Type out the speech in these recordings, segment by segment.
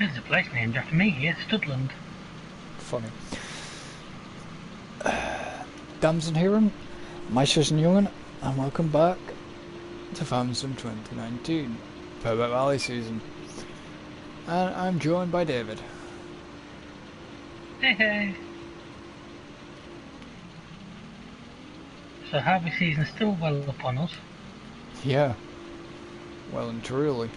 There's a place named after me here, Studland. Funny. Dames and heren, meisjes en jongen, and welcome back to Farmington 2019, Purbeck Valley season. And I'm joined by David. Hey hey! So harvest season's still well upon us. Yeah, well and truly.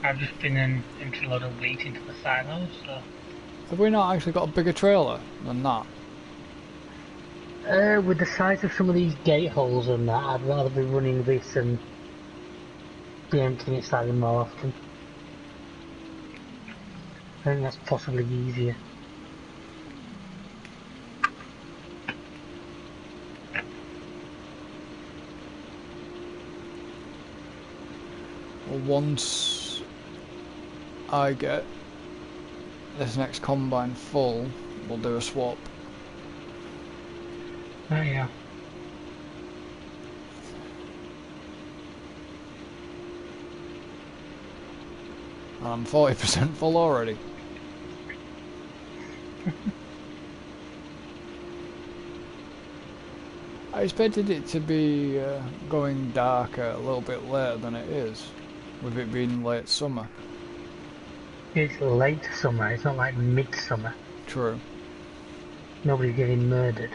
I've just been into a lot of wheat into the silos, so... Have we not actually got a bigger trailer than that? With the size of some of these gate holes and that, I'd rather be running this and be emptying it slightly more often. I think that's possibly easier. Well, once I get this next combine full, we'll do a swap. Oh yeah. I'm 40% full already. I expected it to be going darker a little bit later than it is, with it being late summer. It's late summer, it's not like midsummer. True. Nobody's getting murdered.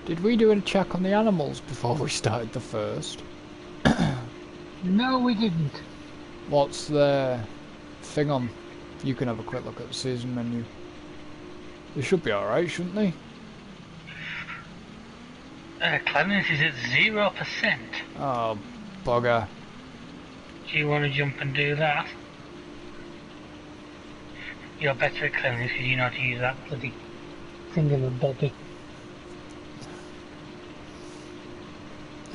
Did we do a check on the animals before we started the first? No, we didn't. What's the thing on? You can have a quick look at the season menu. They should be alright, shouldn't they? Cleanliness is at 0%. Oh, bugger. Do you want to jump and do that? You're better at cleanliness because you know how to use that bloody thingamabobby.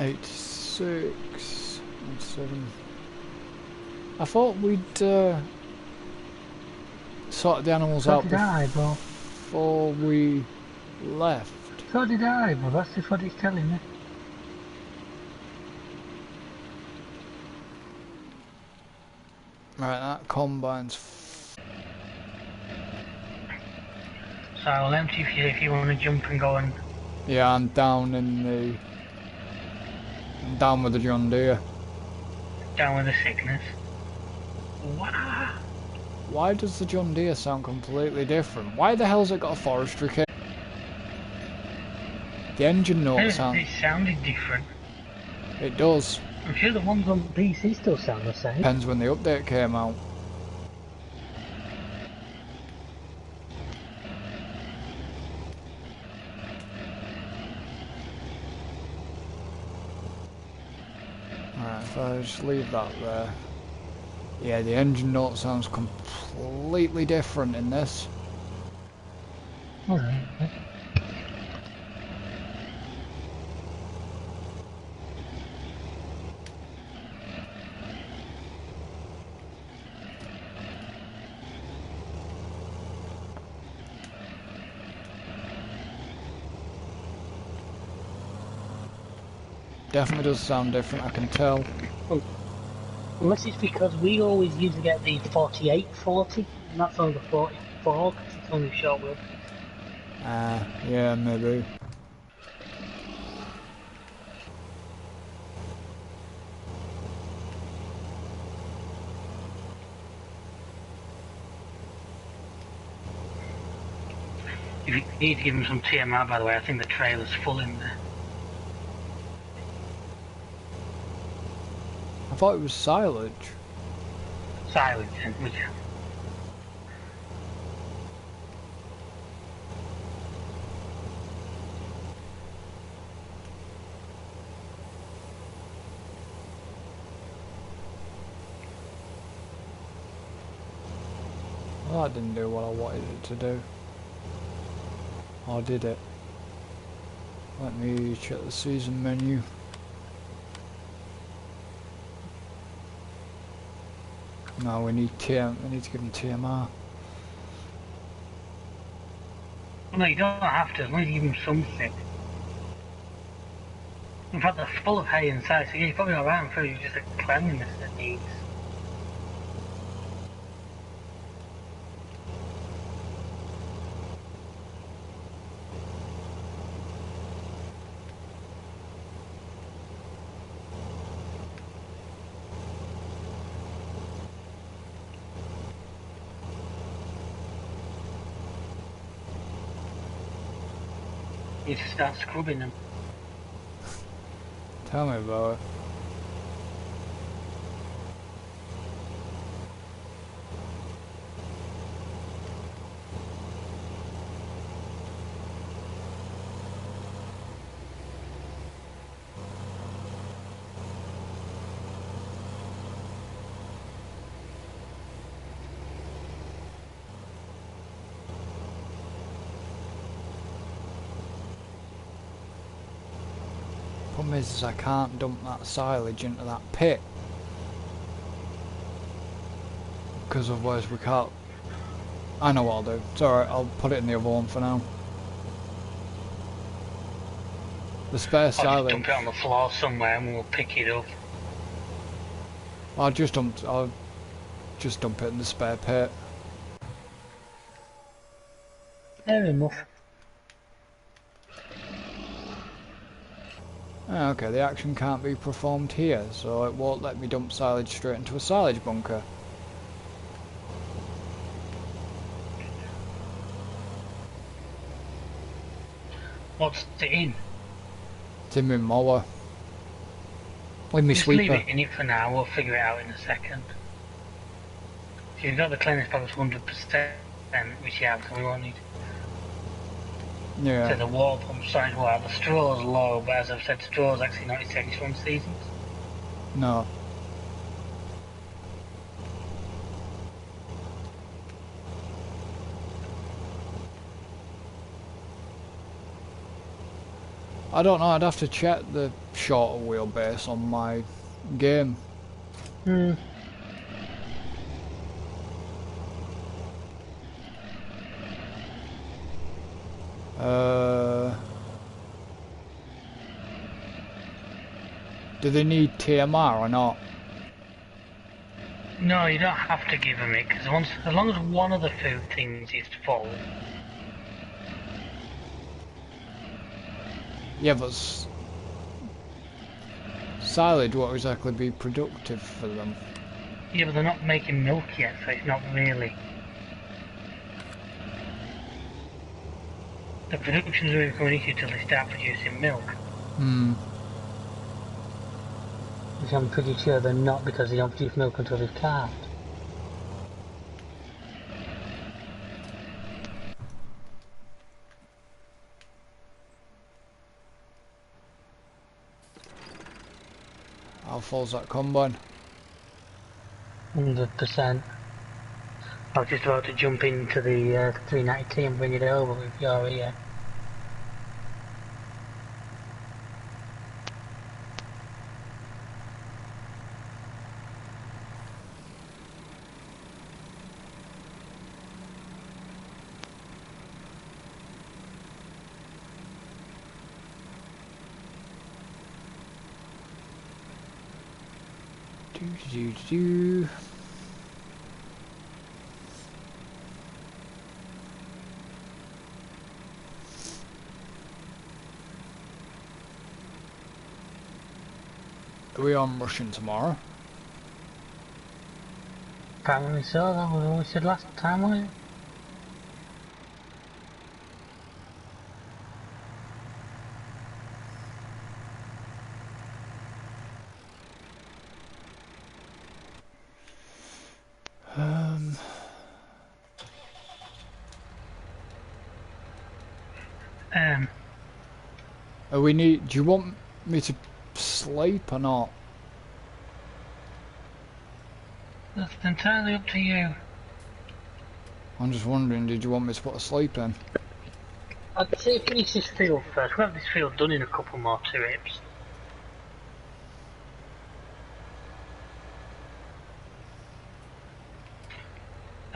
86, 87. I thought we'd sorted the animals out before we left. So did I, but that's just what it's telling me. Right, that combine's... So I'll empty if you want to jump and go and... Yeah, I'm down in the... I'm down with the John Deere. Down with the sickness. Wow. Why does the John Deere sound completely different? Why the hell's it got a forestry kit? The engine note sounds... It sounded different. It does. I'm sure the ones on PC still sound the same. Depends when the update came out. Alright, if I just leave that there. Yeah, the engine note sounds completely different in this. Alright. Definitely does sound different, I can tell. Unless it's because we always used to get the 4840, and that's only the 44 because it's only short wheel. Yeah, maybe. If you need to give him some TMR, by the way, I think the trailer's full in there. I thought it was silage. Silage, would you? That didn't do what I wanted it to do. Or did it? Let me check the season menu. No, we need we need to give them TMR. No, you don't have to, as long as you give them something. In fact, they're full of hay inside, so you're probably alright for you just a cleanliness that needs. You need to start scrubbing them. Tell me about it. Problem is I can't dump that silage into that pit. Because otherwise we can't. I know what I'll do. It's alright, I'll put it in the other one for now. The spare I'll just silage. dump it on the floor somewhere and we'll pick it up. I'll just dump it in the spare pit. Fair enough. Okay, the action can't be performed here, so it won't let me dump silage straight into a silage bunker. What's it in? It's in my mower. With me Just sweeper. leave it in it for now, we'll figure it out in a second. So you've got the cleanliness purpose 100%, which you have, so we won't need. Yeah. So the water pump starting to work. The straw's low, but as I've said, straw's actually not its X1 seasons. No. I don't know, I'd have to check the shorter wheelbase on my game. Hmm. Do they need TMR or not? No, you don't have to give them it, because as long as one of the food things is full. Yeah, but silage won't exactly be productive for them. Yeah, but they're not making milk yet, so it's not really. The production's really coming issue till they start producing milk. Hmm. Which I'm pretty sure they're not, because they don't produce milk until they've calved. How full's that combine? 100%. I was just about to jump into the 390T and bring it over with your ear. Do. Are we on Russian tomorrow? Apparently so, that was what we said last time, wasn't it? Do you want me to sleep or not? That's entirely up to you. I'm just wondering, did you want me to put a sleep in? I'd say finish this field first. We'll have this field done in a couple more trips.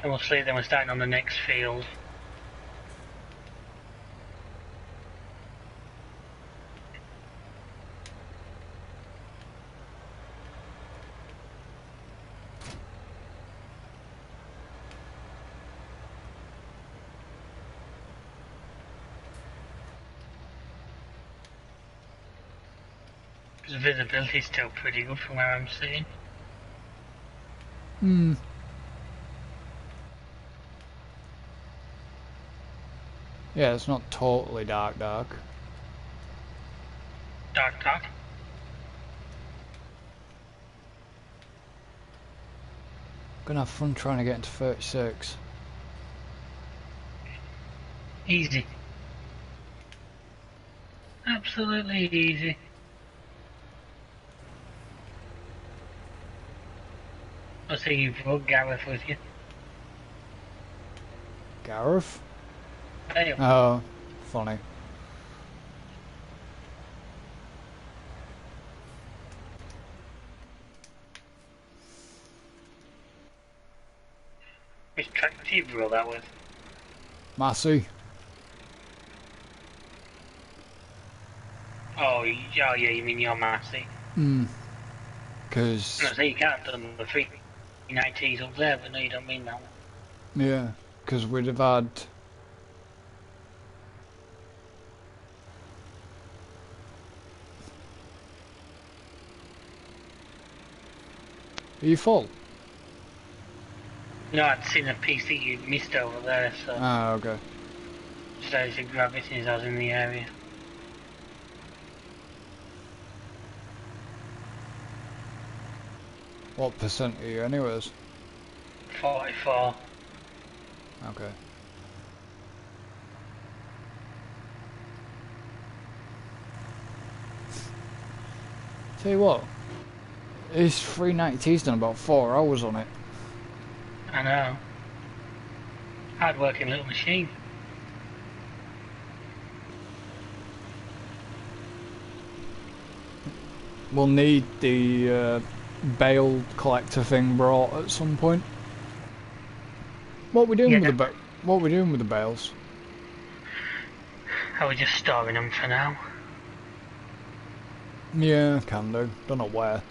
And we'll see, then we're starting on the next field. Because visibility is still pretty good from where I'm sitting. Hmm. Yeah, it's not totally dark. Dark. Gonna have fun trying to get into 36. Easy. Absolutely easy. I see you've brought Gareth with you. Gareth? Hey, Oh, funny. which tractor you brought that with? Massey? Oh, yeah, you mean your Massey. Hmm. And I Cause, say you can't have done the 390s up there, but no, you don't mean that one. yeah, cause we'd have had... Are you full? No, I'd seen a piece that you'd missed over there, so Ah, okay. decided to grab it since I was in the area. What percent are you anyways? 44. Okay. Tell you what, this 390T's done about 4 hours on it. I know. Hard working little machine. We'll need the bale collector thing brought at some point. What are we doing with Yeah, what are we doing with the bales? I was just storing them for now. Yeah, can do. Don't know where.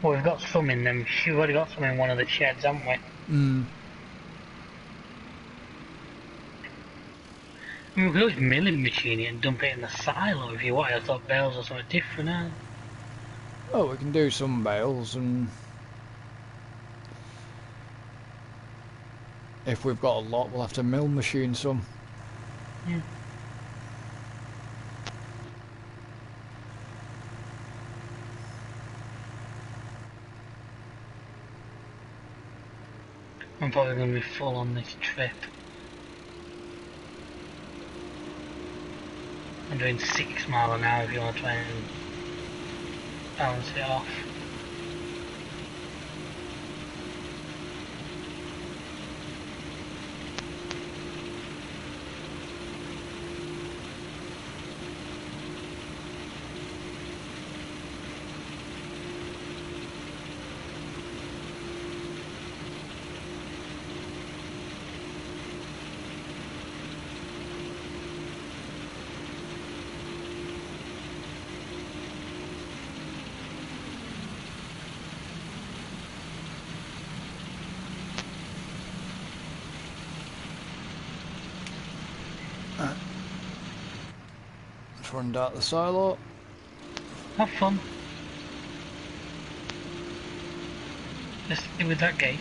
Well, we've got some in them. We've already got some in one of the sheds, haven't we? Hmm. I mean, we could always milling machine it and dump it in the silo if you want. I thought bales or something different, huh? Oh, we can do some bales, and if we've got a lot, we'll have to mill machine some. Yeah. I'm probably going to be full on this trip. I'm doing 6 mile an hour if you want to try and balance it off. Let's run out the silo. Have fun. Let's stay with that gate.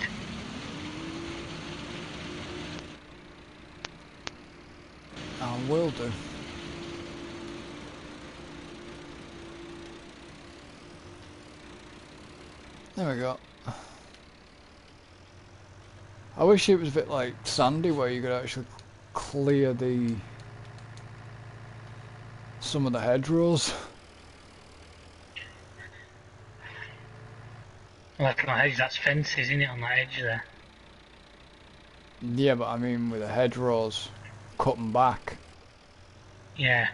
And will do. There we go. I wish it was a bit like Sandy where you could actually clear some of the hedgerows. Like on my hedge, that's fences, isn't it, on that edge there? Yeah, but I mean with the hedgerows, cut them back. Yeah.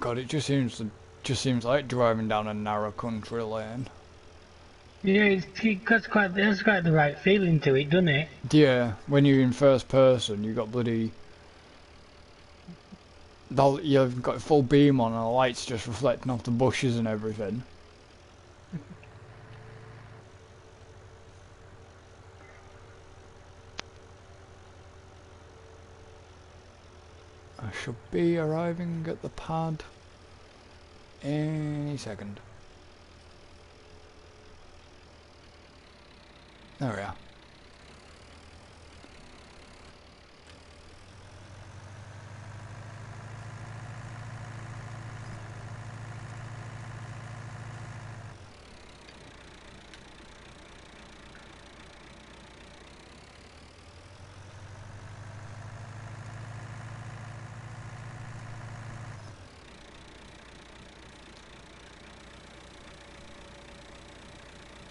God, it just seems like driving down a narrow country lane. Yeah, it's quite the right feeling to it, doesn't it? Yeah, when you're in first person, you got bloody. You've got full beam on and the lights just reflecting off the bushes and everything. I should be arriving at the pad any second. There we are.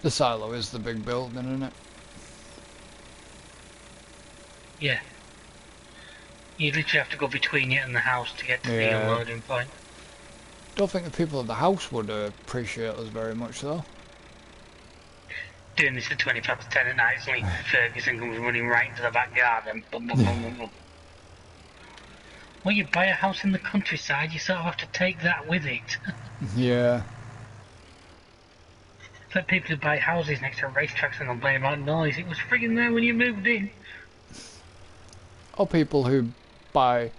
The silo is the big building, isn't it? Yeah. You literally have to go between it and the house to get to the Yeah. unloading point. Don't think the people of the house would appreciate us very much, though. Doing this at 20 past 10 at night, suddenly Ferguson comes running right into the back garden. Boom, boom, boom, boom, boom. Well, you buy a house in the countryside, you sort of have to take that with it. Yeah. It's like people who buy houses next to racetracks and complain about noise. It was friggin' there when you moved in. Or people who buy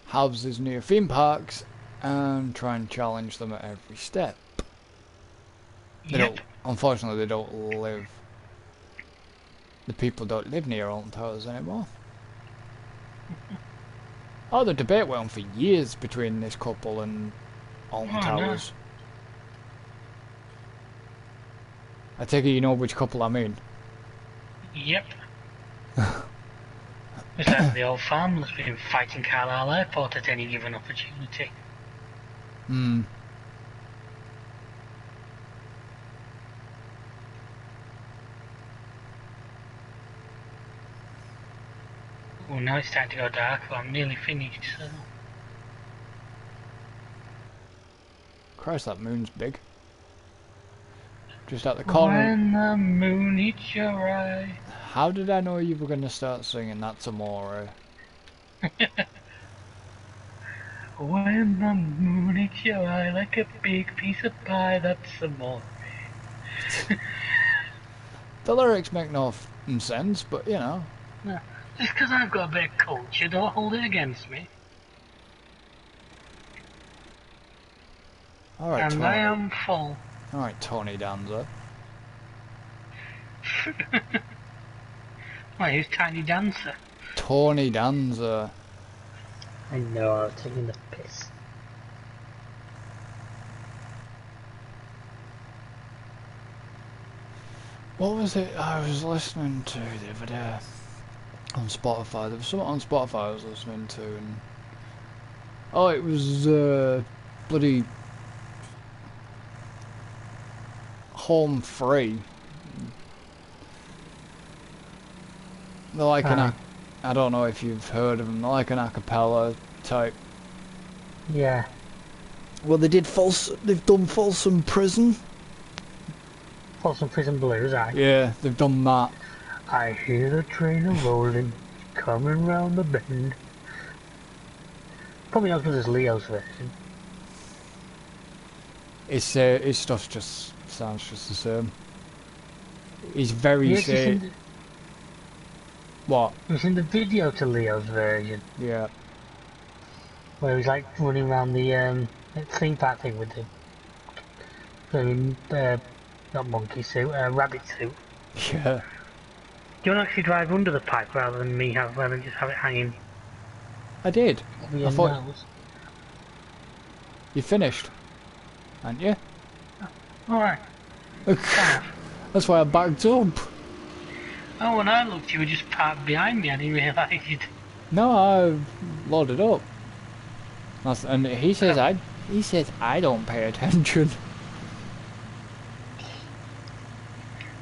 houses near theme parks and try and challenge them at every step. They Yep. don't. Unfortunately, they don't live. The people don't live near Alton Towers anymore. Oh, the debate went on for years between this couple and Alton Oh, no. Towers. I take it you know which couple I mean. Yep. It's like the old farm that's been fighting Carlisle Airport at any given opportunity. Hmm. Well, now it's time to go dark, but I'm nearly finished, so... Christ, that moon's big. Just at the corner. When the moon hits your eye. How did I know you were going to start singing That's Amore? When the moon hits your eye like a big piece of pie, that's some more. The lyrics make no sense, but you know. No, just because I've got a bit of culture, don't hold it against me. Alright, And Tony. I am full. Alright, Tony Danza. Why, who's Tiny Dancer? Tony Danza. I know, I was taking the piss. What was it I was listening to the other day on Spotify? There was something on Spotify I was listening to, and oh, it was bloody Home Free. They're like I don't know if you've heard of them. They're like an a cappella type. Yeah. Well, they've done Folsom Prison. Folsom Prison Blues, aye. Yeah, they've done that. I hear the train a-rolling, coming round the bend. Probably not because it's Leo's version. His stuff just sounds just the same. He's very Yes, it's What? in the video to Leo's version, Yeah. where he's like running around the theme park thing with the not monkey suit, rabbit suit. Yeah. Do you want to actually drive under the pipe rather than just have it hanging I did. over I your thought nose? you finished, aren't you? Alright. That's why I backed up. Oh, when I looked, you were just parked behind me. I didn't realise you'd... No, I loaded up. And he says I don't pay attention.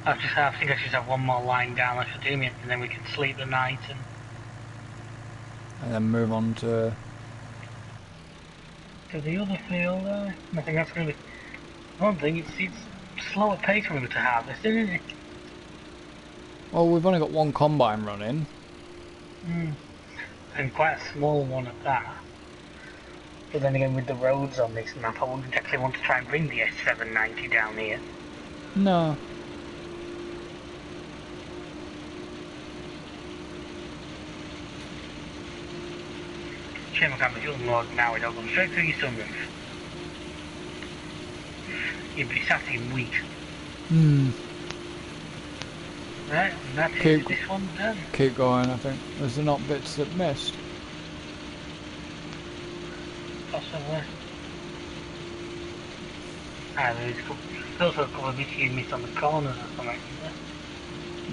I think I should have one more line down like academia, and then we can sleep the night and then move on to the other field. I think that's going to be one thing. It's slower pace when we go to harvest, isn't it? well, we've only got one combine running. And quite a small one at that. But then again, with the roads on this map, I wouldn't actually want to try and bring the S790 down here. No. Shame I can't be doing more now. It'll go straight through your sunroof. You'd be sat in weeks. Right, and that's it. This one's done. Keep going, I think. There's not bits that missed. Possibly. There's also a couple of bits you missed on the corners or something,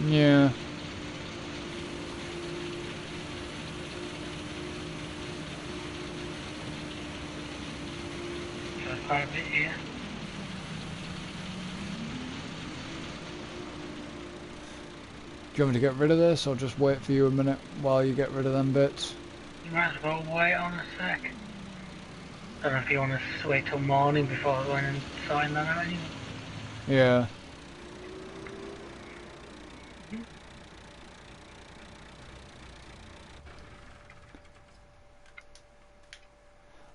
isn't there? Yeah. There's quite a bit here. Do you want me to get rid of this, or just wait for you a minute while you get rid of them bits? You might as well wait on a sec. I don't know if you want to wait till morning before going and sorting that out anyway. Yeah.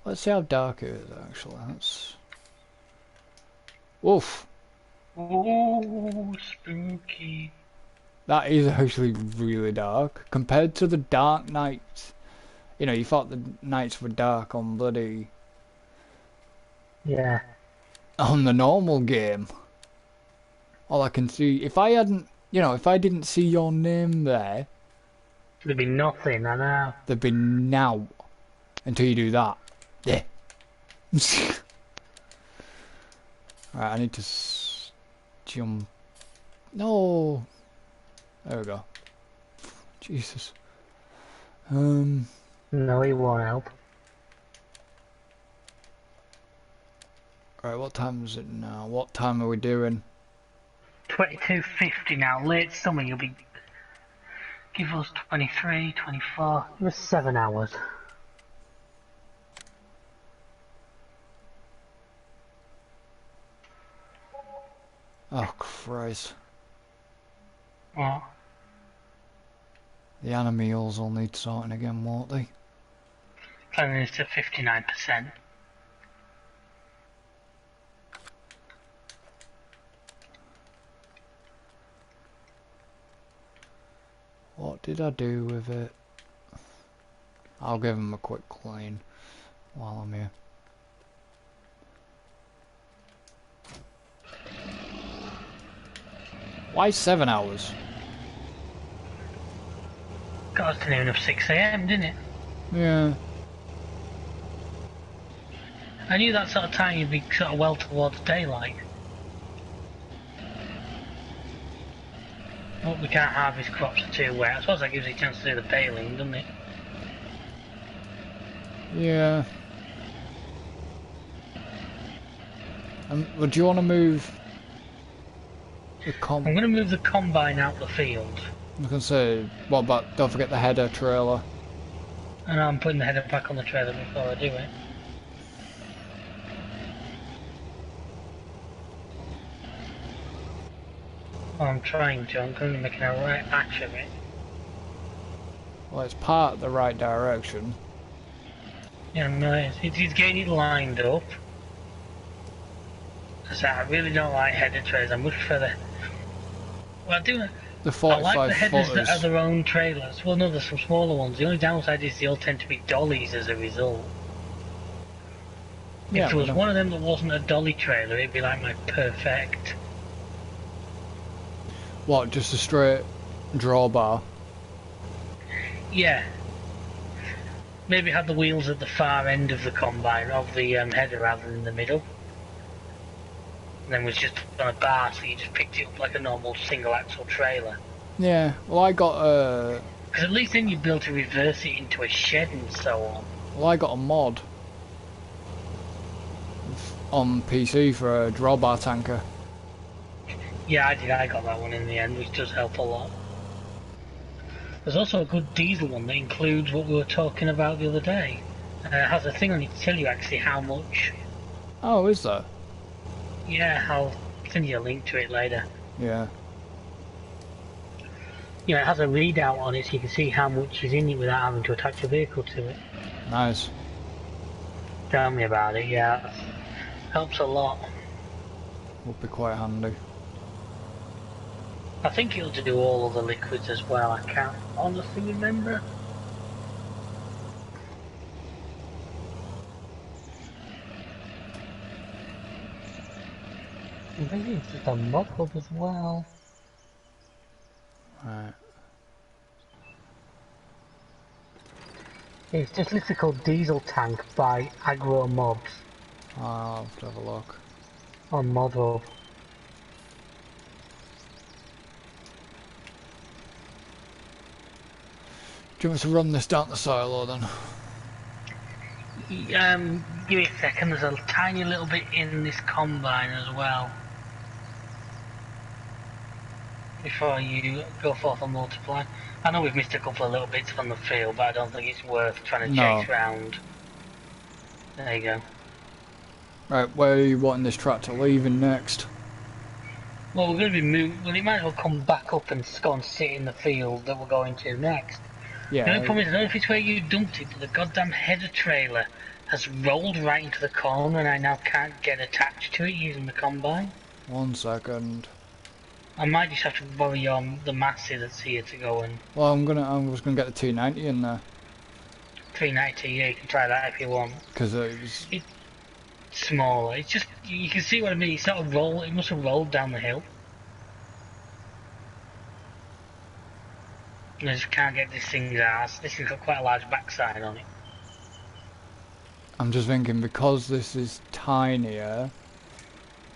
Let's see how dark it is, actually. That's... Oof. Ooh, spooky. That is actually really dark. Compared to the dark nights. You know, you thought the nights were dark on bloody... Yeah. On the normal game. All I can see... If I hadn't... You know, if I didn't see your name there... There'd be nothing, I know. There'd be now. Until you do that. Yeah. Right, I need to jump. No. There we go. Jesus. No, he won't help. Alright, what time is it now? What time are we doing? 22:50 now. Late summer, you'll be. Give us 23, 24. It was 7 hours. Oh, Christ. What? The animals will need sorting again, won't they? Planning is to 59%. What did I do with it? I'll give him a quick clean while I'm here. Why 7 hours? Got us to noon of 6 AM, didn't it? Yeah. I knew that sort of time you'd be sort of well towards daylight. But we can't harvest crops are too wet. I suppose that gives you a chance to do the baling, doesn't it? Yeah. Would you want to move the I'm going to move the combine out the field. I can say, what about, don't forget the header trailer. And I'm putting the header back on the trailer before I do it. Well, I'm trying to. I'm going to be making a right patch of it. Well, it's part the right direction. Yeah, no, it's getting it lined up. So I really don't like header trailers. I much prefer the... Well, I do... The I like 45 the headers footers. that have their own trailers. Well, no, there's some smaller ones. The only downside is they all tend to be dollies as a result. Yeah, if there was one of them that wasn't a dolly trailer, it'd be like my perfect. What, just a straight drawbar? Yeah. Maybe have the wheels at the far end of the combine, of the header rather than the middle. And then was just on a bar, so you just picked it up like a normal single axle trailer. Yeah, well I got a... Because at least then you'd be able to reverse it into a shed and so on. Well I got a mod on PC for a drawbar tanker. Yeah, I did. I got that one in the end, which does help a lot. There's also a good diesel one that includes what we were talking about the other day. It has a thing on it to tell you actually how much. Oh, is there? Yeah, I'll send you a link to it later. Yeah. Yeah, it has a readout on it so you can see how much is in it without having to attach a vehicle to it. Nice. Tell me about it, yeah. Helps a lot. Would be quite handy. I think it'll do all of the liquids as well, I can't honestly remember. I think it's just a mod hub as well. Right. It's just literally called Diesel Tank by Agro Mobs I'll have to have a look. on Mod Hub. Do you want me to run this down the silo then? Give me a second, there's a tiny little bit in this combine as well. Before you go forth and multiply. I know we've missed a couple of little bits from the field, but I don't think it's worth trying to chase round. There you go. Right, where are you wanting this tractor leaving next? Well, we're going to be moving. Well, it might as well come back up and go and sit in the field that we're going to next. Yeah. The only problem is, I don't know if it's where you dumped it, but the goddamn header trailer has rolled right into the corner and I now can't get attached to it using the combine. 1 second. I might just have to borrow the Massey that's here to go in. Well, I was gonna get the 290 in there. 390, yeah, you can try that if you want. Because it was... It's smaller. It's just, you can see what I mean, it sort of it must have rolled down the hill. And I just can't get this thing's ass. This thing's got quite a large backside on it. I'm just thinking, because this is tinier,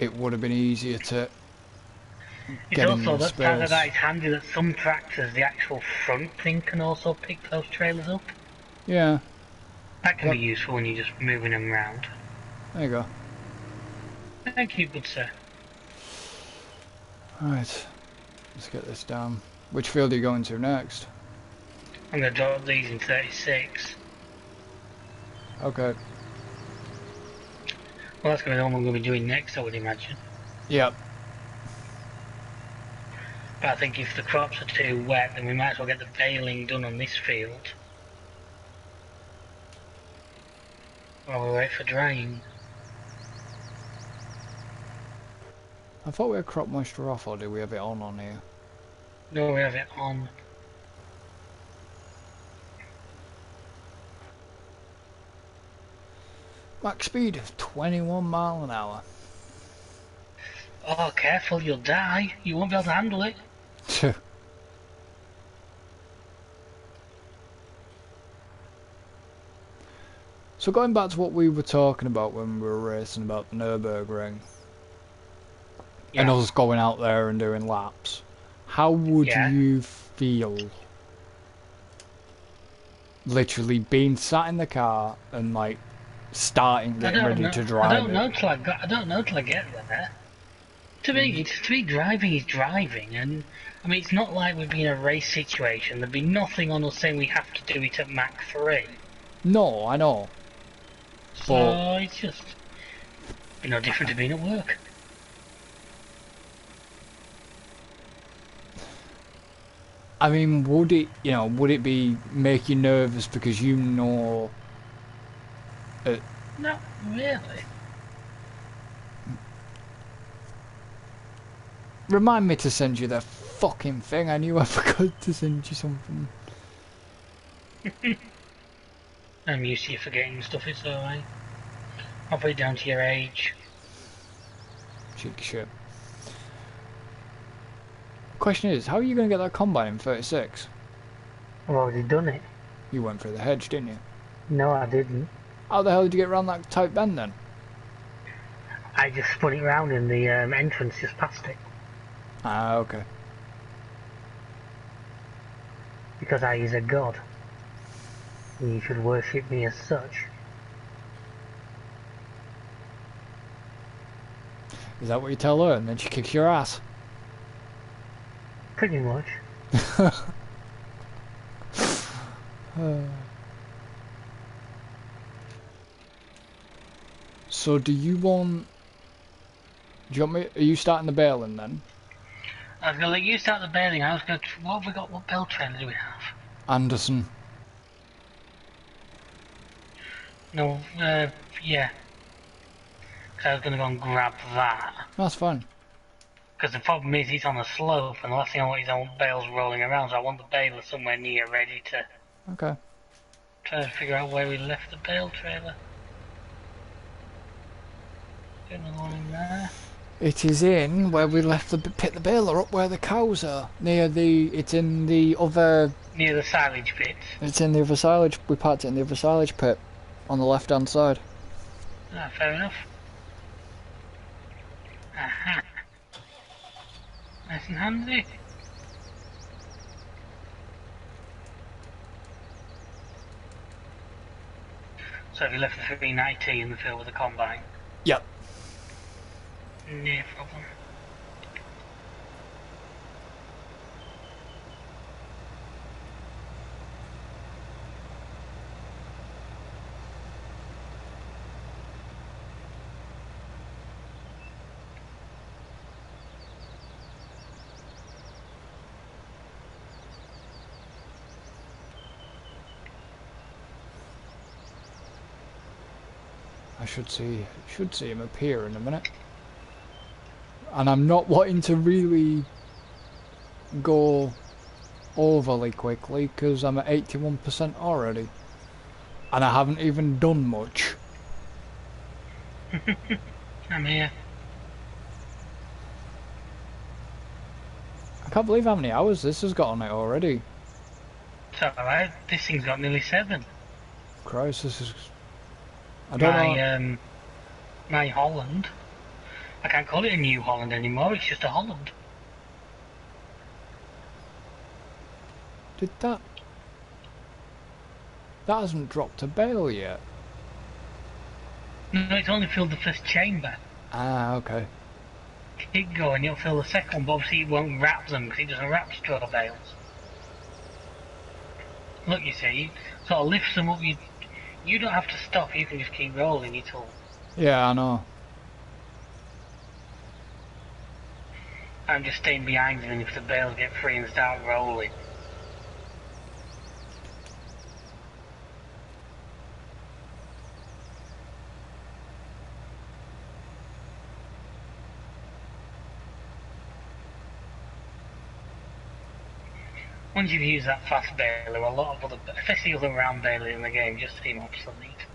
it would have been easier to It's get also in that space. part of that is handy that some tractors, the actual front thing can also pick those trailers up. Yeah. That can be useful when you're just moving them around. There you go. Thank you, good sir. Right. Let's get this down. Which field are you going to next? I'm going to drop these in 36. Okay. Well, that's going to be the one we're going to be doing next, I would imagine. Yep. But I think if the crops are too wet, then we might as well get the baling done on this field. While we wait for drying. I thought we had crop moisture off, or do we have it on here? No, we have it on. Max speed of 21 mile an hour. Oh, careful, you'll die. You won't be able to handle it. So going back to what we were talking about when we were racing about the Nürburgring, and us going out there and doing laps, how would you feel literally being sat in the car and like starting, getting ready to drive? I don't know till I get there. To me driving is driving, and I mean it's not like we'd be in a race situation. There'd be nothing on us saying we have to do it at Mach 3. No, I know. So it's just no different to being at work. I mean, would it be make you nervous because you know? Not really. Remind me to send you that fucking thing. I knew I forgot to send you something. I'm used to you forgetting stuff, it's alright. I'll put it down to your age. Cheeky shit. Question is, how are you going to get that combine in 36? I've already done it. You went through the hedge, didn't you? No, I didn't. How the hell did you get around that tight bend then? I just spun it round in the entrance just past it. Ah, okay. Because I is a god. And you should worship me as such. Is that what you tell her and then she kicks your ass? Pretty much. So do you want me? Are you starting the baling then? I was going to let you start the baling. I was going to... What have we got? What bale trailer do we have? Anderson. No, yeah. Because I was going to go and grab that. That's fine. Because the problem is he's on a slope, and the last thing I want is I want bales rolling around, so I want the baler somewhere near ready to... Okay. Try to figure out where we left the bale trailer. Get another one in there. It is in where we left pick the baler up where the cows are. It's in the other... Near the silage pit. It's in the other silage. We parked it in the other silage pit. On the left hand side. Ah, fair enough. Aha. Nice and handy. So have you left the 390 in the field with the combine? Yep. No problem. I should see him appear in a minute. And I'm not wanting to really go overly quickly because I'm at 81% already. And I haven't even done much. I'm here. I can't believe how many hours this has got on it already. It's alright, this thing's got nearly 7. Christ, this is... I don't know. My Holland, I can't call it a New Holland anymore, it's just a Holland. Did that... That hasn't dropped a bale yet. No, it's only filled the first chamber. Ah, okay. Keep going, it'll fill the second one, but obviously it won't wrap them because it doesn't wrap straw bales. Look, you see, it sort of lifts them up. You don't have to stop, you can just keep rolling it all. Yeah, I know. I'm just staying behind them, and if the bales get free and start rolling. Once you've used that fast baler, a lot of other, especially other round baler in the game, just seem obsolete.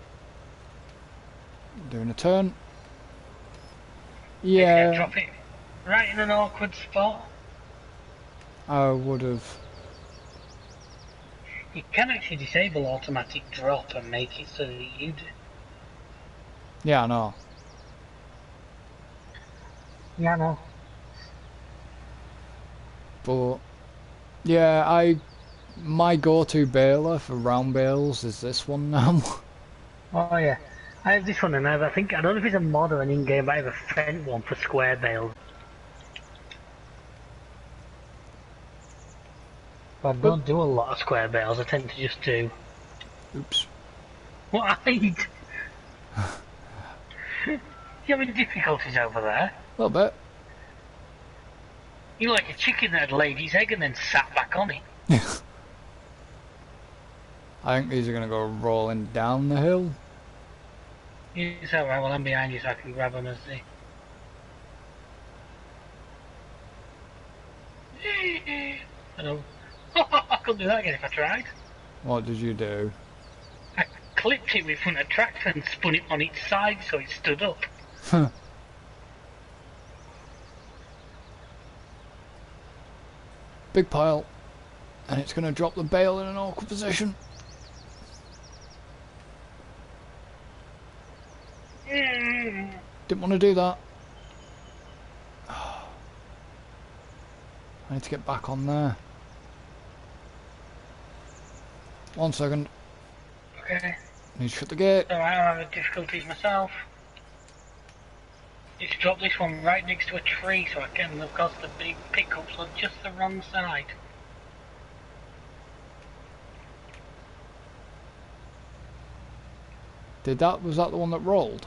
Doing a turn. Yeah. Yeah. Drop it right in an awkward spot. I would have. You can actually disable automatic drop and make it so that you do. Yeah, I know. Yeah, I know. But yeah, my go-to baler for round bales is this one now. Oh yeah, I have this one and I don't know if it's a mod or an in-game, but I have a Fent one for square bales. But I don't do a lot of square bales, I tend to just do... Oops. What I eat? You having difficulties over there? A little bit. You're like a chicken that had laid its egg and then sat back on it. I think these are going to go rolling down the hill. It's alright, well I'm behind you so I can grab them as they... I don't... I couldn't do that again if I tried. What did you do? I clipped it with front of tractor and spun it on its side so it stood up. Big pile. And it's going to drop the bale in an awkward position. Didn't want to do that. I need to get back on there. 1 second. Okay. Need to shut the gate. Alright, I'm having difficulties myself. Just drop this one right next to a tree so I can, of course, the big pickups on just the wrong side. Was that the one that rolled?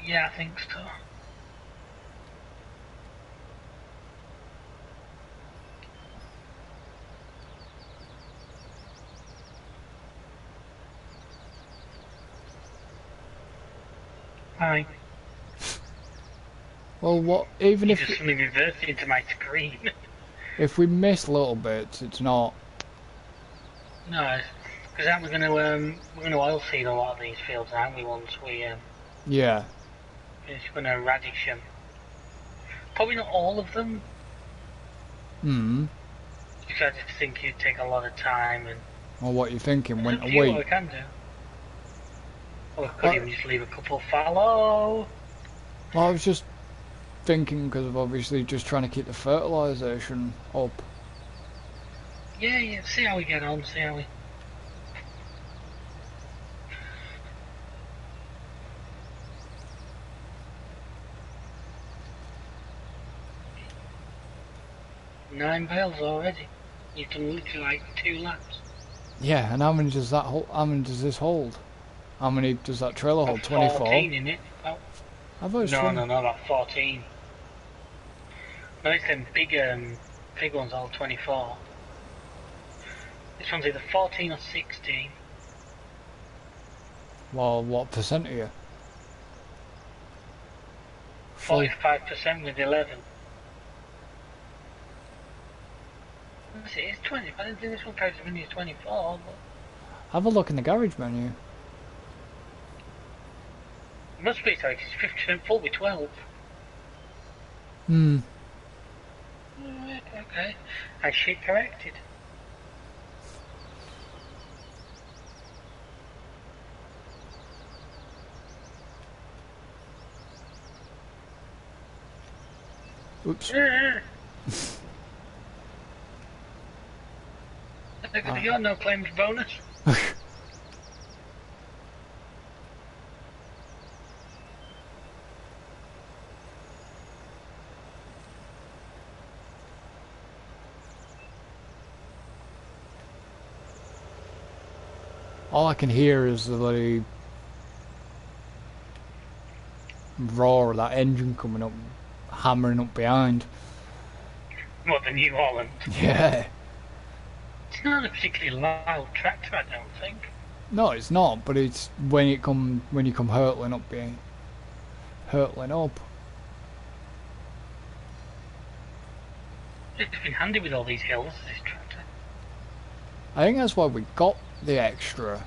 Yeah, I think so. Hi. Well, what? Even You if just suddenly reversed into my screen. if we miss little bits, it's not. No, because we're gonna oil seed a lot of these fields, aren't we? Once we Yeah. finish, we're gonna radish them. Probably not all of them, Hmm. because I just think it'd take a lot of time and. Well, what you thinking? It's up Winter to you what wheat? we can do. Or we could even just leave a couple fallow. Well, I was just thinking because of obviously just trying to keep the fertilisation up. Yeah, see how we get on, see how we... 9 bales already. You've done literally like 2 laps. Yeah, and how many does that hold? How many does this hold? How many does that trailer hold? 24. 14 in it. Oh. I thought it was No, 20. no, about 14. No, it's them big ones, all 24. This one's either 14 or 16. Well, what percent are you? 45% with 11. Let's see, it's 20, but I didn't think this one carries as many as 24, but... Have a look in the garage menu. It must be, sorry, 'cause it's 50% full with 12. Hmm. Okay, I shit corrected. Oops. You're no claims bonus. All I can hear is the bloody roar of that engine coming up, hammering up behind. More than New Holland. Yeah. It's not a particularly loud tractor, I don't think. No, it's not. But it's when you come hurtling up behind, hurtling up. It's been handy with all these hills, this tractor. I think that's why we got the extra.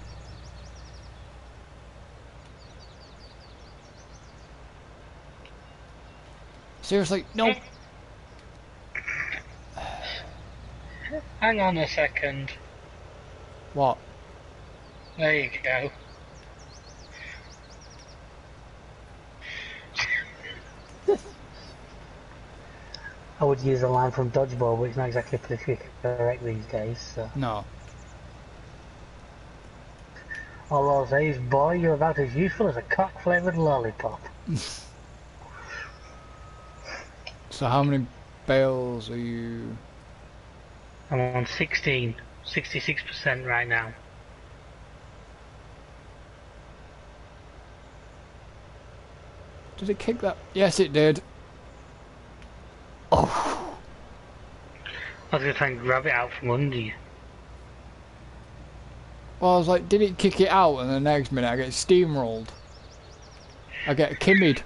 Seriously, no. Hang on a second. What? There you go. I would use a line from Dodgeball, but it's not exactly politically correct these days, so... No. All I'll say is, boy, you're about as useful as a cock-flavoured lollipop. So how many bales are you... I'm on 16, 66% right now. Did it kick that? Yes, it did. Oh. I was going to try and grab it out from under you. Well, I was like, did it kick it out? And the next minute I get steamrolled. I get kimmied.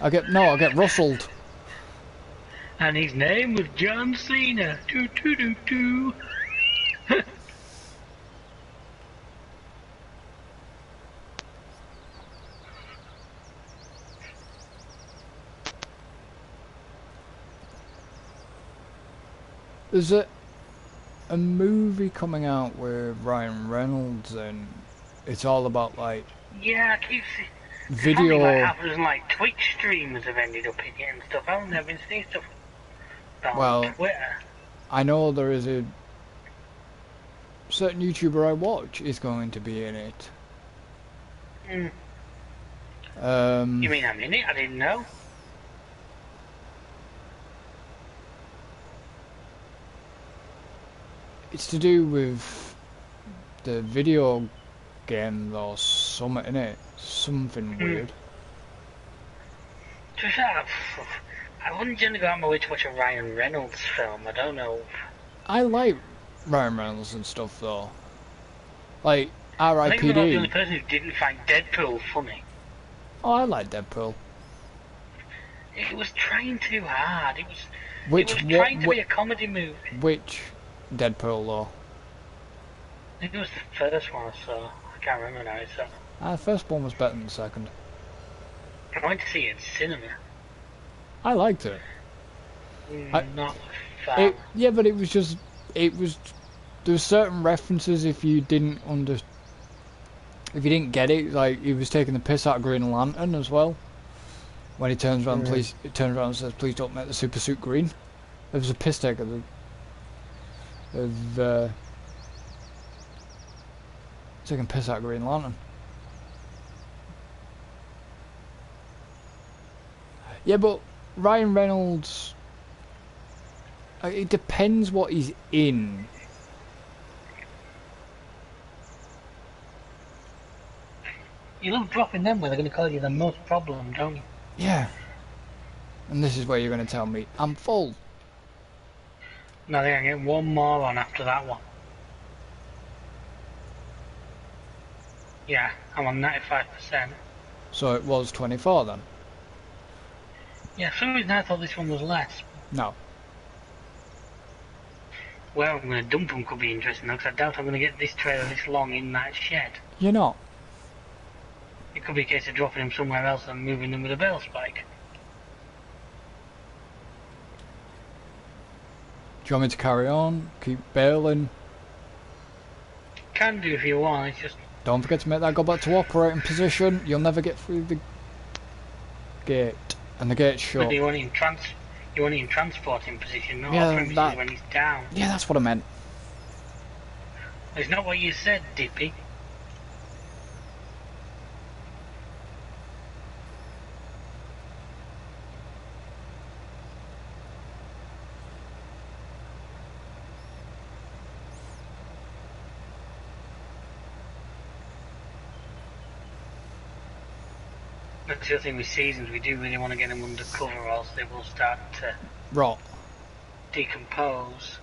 I get rustled. And his name was John Cena. Doo doo doo doo. Is it a movie coming out with Ryan Reynolds and it's all about like Yeah, I keep seeing video? like happens and like Twitch streamers have ended up in it and stuff. I haven't been seeing stuff on Twitter. I know there is a certain YouTuber I watch is going to be in it. You mean I'm in it? I didn't know. It's to do with the video game or something, innit? Something weird. I wouldn't generally go out my way to watch a Ryan Reynolds film. I don't know. I like Ryan Reynolds and stuff though. Like I think I'm about the R.I.P.D. only person who didn't find Deadpool funny. Oh, I like Deadpool. It was trying too hard. It was trying to be a comedy movie. Which Deadpool though? I think it was the first one I saw. I can't remember now. The first one was better than the second. I went to see it in cinema. I liked it. Not far. Yeah, but it was there were certain references if you didn't get it, like he was taking the piss out of Green Lantern as well. When he turns around, and says, "Please don't make the super suit green." There was a piss take of taking piss out of Green Lantern. Yeah, but Ryan Reynolds, it depends what he's in. You love dropping them where they're going to call you the most problem, don't you? Yeah. And this is where you're going to tell me I'm full. No, they're going to get one more on after that one. Yeah, I'm on 95%. So it was 24 then? Yeah, for some reason I thought this one was less. No. Where I'm going to dump them could be interesting though, because I doubt I'm going to get this trailer this long in that shed. You're not? It could be a case of dropping them somewhere else and moving them with a bale spike. Do you want me to carry on? Keep bailing? Can do if you want, it's just... Don't forget to make that go back to operating position. You'll never get through the gate. And the gate's shut. But you want it in transporting position, not operating when he's down. Yeah, that's what I meant. It's not what you said, Dippy. That's the other thing with seasons, we do really want to get them under cover or else they will start to rot, decompose.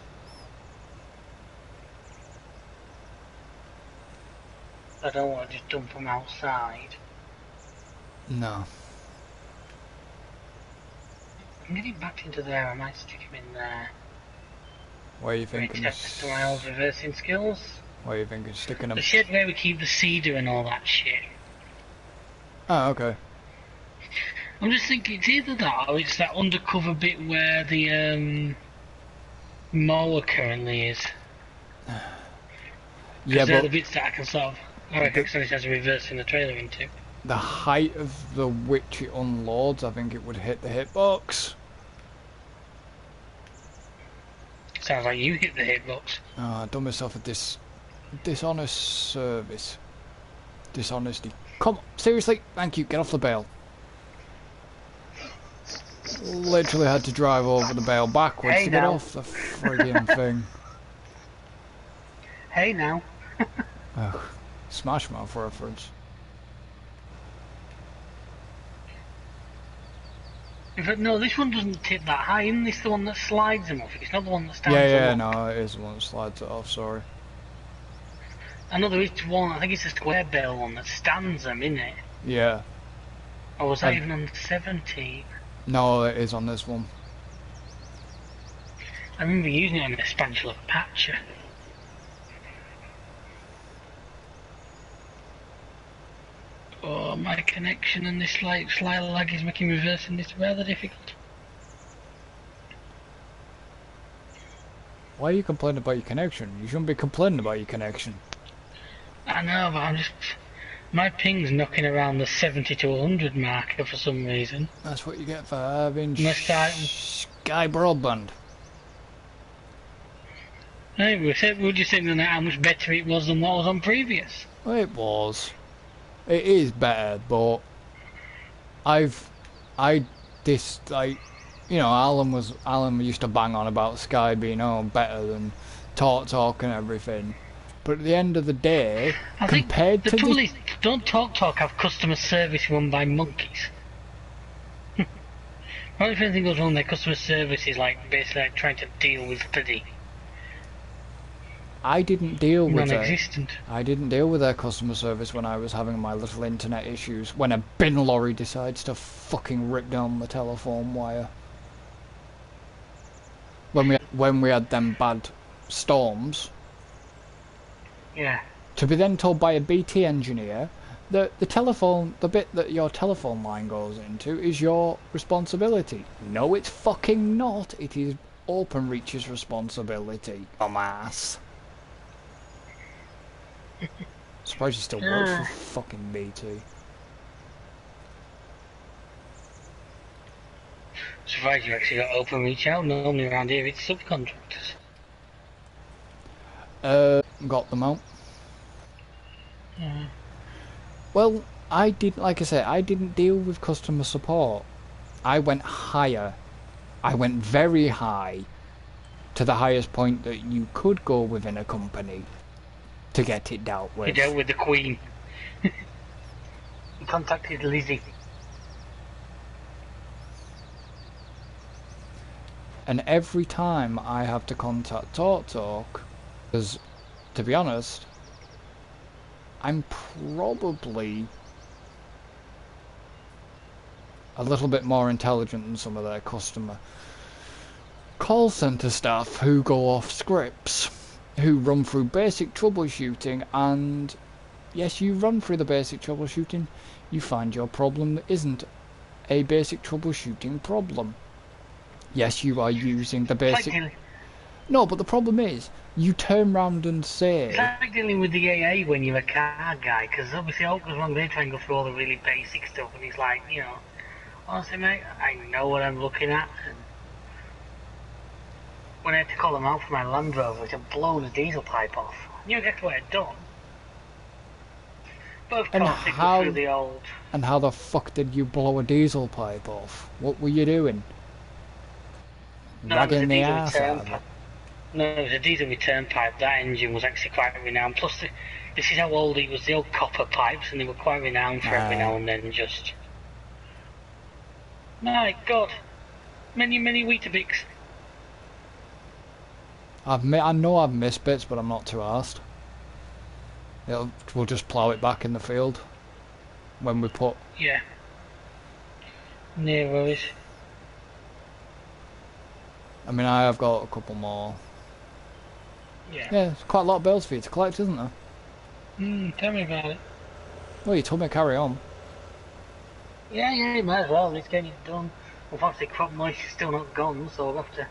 I don't want to just dump them outside. No. I'm getting back into there, I might stick him in there. Where are you thinking? To my old reversing skills. Where are you thinking? Sticking them? The shed where we keep the cedar and all that shit. Oh, okay. I'm just thinking it's either that or it's that undercover bit where the mower currently is. Yeah, they're but the bits that I can sort of... I think somebody has a reverse in the trailer into. The height of the which it unloads, I think it would hit the hitbox. Sounds like you hit the hitbox. Oh, I've done myself a dishonest service. Dishonesty. Come on, seriously? Thank you, get off the bale. Literally had to drive over the bale backwards to get off the friggin' thing. Hey now. Ugh, Smash Mouth reference. In fact, no, this one doesn't tip that high. Isn't this the one that slides them off? It's not the one that stands them off. No, it is the one that slides it off, sorry. I know there is one, I think it's a square bale one that stands them, isn't it? Yeah. Or was that even on 17? No, it is on this one. I remember using it on the Spatula Patcher. Oh, my connection and this slight lag is making reversing this rather difficult. Why are you complaining about your connection? You shouldn't be complaining about your connection. I know, but I'm just... My ping's knocking around the 70 to 100 marker for some reason. That's what you get for having Sky Broadband. Hey, we were just saying how much better it was than what was on previous. Well, it was. It is better, but I this like, you know, Alan used to bang on about Sky being better than Talk and everything, but at the end of the day, I think compared the to trouble is, don't Talk have customer service run by monkeys? What if anything goes wrong, their customer service is like basically like trying to deal with pity. I didn't deal with non-existent. I didn't deal with their customer service when I was having my little internet issues. When a bin lorry decides to fucking rip down the telephone wire. When we had them bad storms. Yeah. To be then told by a BT engineer that the bit that your telephone line goes into is your responsibility. No, it's fucking not. It is OpenReach's responsibility. Dumbass. Surprised you still work for fucking BT. Surprised you actually got OpenReach out. Normally around here it's subcontractors. Got them out. Yeah. Well, I didn't deal with customer support. I went higher. I went very high. To the highest point that you could go within a company to get it dealt with. You dealt with the Queen. You contacted Lizzie. And every time I have to contact Talk, because, to be honest, I'm probably a little bit more intelligent than some of their customer call centre staff who go off scripts, who run through basic troubleshooting, and yes, you run through the basic troubleshooting, you find your problem isn't a basic troubleshooting problem. Yes, you are using the basic... No, but the problem is, you turn round and say... It's like dealing with the AA when you're a car guy, because obviously all goes wrong, they try and go through all the really basic stuff, and he's like, you know, honestly mate, I know what I'm looking at, and when I had to call them out for my Land Rover, which had blown a diesel pipe off, I knew exactly what I'd done. But of course, they go through the old... And how the fuck did you blow a diesel pipe off? What were you doing? Dragging the ass out of it? No, it was a diesel return pipe. That engine was actually quite renowned. Plus, this is how old it was. The old copper pipes, and they were quite renowned for every now and then just... My God. Many, many Weetabix. I know I've missed bits, but I'm not too arsed. We'll just plough it back in the field when we put... Yeah. No worries. I mean, I have got a couple more. Yeah. Yeah, there's quite a lot of bales for you to collect, isn't there? Tell me about it. Well, you told me to carry on. Yeah, you might as well. It's getting it done. Unfortunately, crop moist is still not gone, so we'll have to...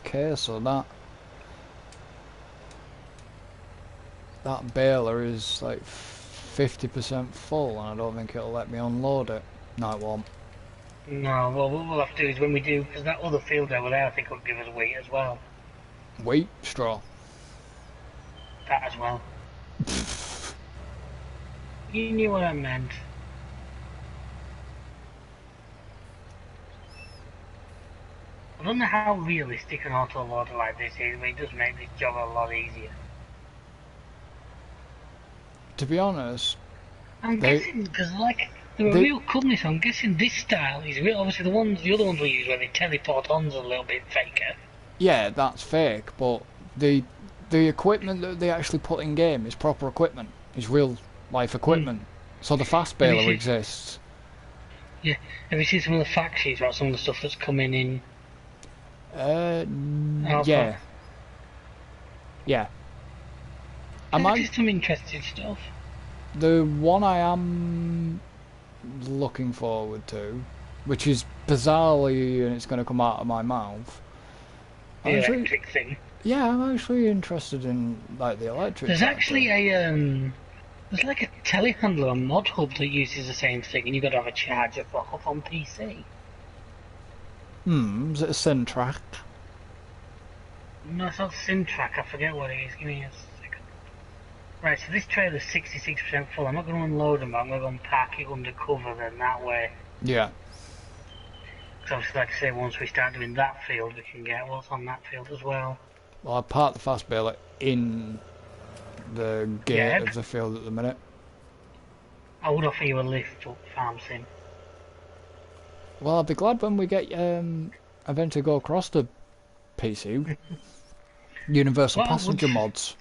Okay, so that baler is like 50% full, and I don't think it'll let me unload it. No, it won't. No, well, what we'll have to do is when we do, because that other field over there I think will give us wheat as well. Wheat? Straw? That as well. You knew what I meant. I don't know how realistic an auto loader like this is, but it does make this job a lot easier. To be honest, I'm guessing because like they're a real company, so I'm guessing this style is real. Obviously, the other ones we use where they teleport on's a little bit faker. Yeah, that's fake, but the equipment that they actually put in game is proper equipment. Is real life equipment. So the fast baler exists. Yeah, have you seen some of the fact sheets about some of the stuff that's coming in? Yeah. Yeah. There's some interesting stuff. The one I am looking forward to, which is bizarrely, and it's going to come out of my mouth. The electric thing. Yeah, I'm actually interested in like the electric. There's actually there's like a telehandler, a mod hub that uses the same thing, and you've got to have a charger for up on PC. Is it a Syntract? No, it's not Simtrack, I forget what it is. Give me a second. Right, so this trailer's 66% full. I'm not going to unload them, but I'm going to go and park it under cover then that way. Yeah. Because obviously, like I say, once we start doing that field, we can get what's on that field as well. Well, I parked the fast baler in the gate of the field at the minute. I would offer you a lift up Farm Sim. Well, I'll be glad when we get eventually go across to PC. Universal passenger mods.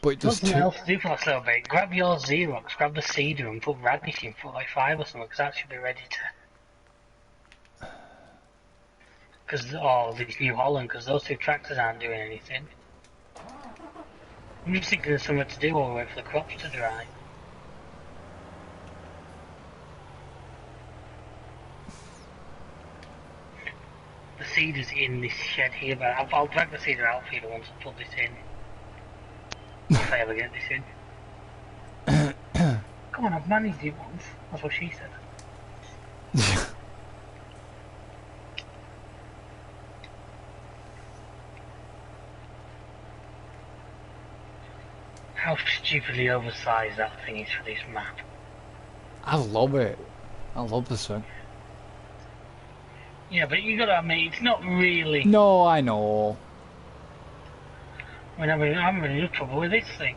But there's something else to do for that little bit. Grab your Xerox, grab the Cedar and put Radish in for like 5 or something, because that should be ready to... Because, oh, these New Holland, because those two tractors aren't doing anything. I'm just thinking of something to do while we wait for the crops to dry. The Cedar's in this shed here, but I'll drag the Cedar out for you once I put this in. If I ever get this in. Come on, I've managed it once. That's what she said. How stupidly oversized that thing is for this map. I love it. I love this thing. Yeah, but you gotta admit, it's not really... No, I know. I mean, I'm having no trouble with this thing.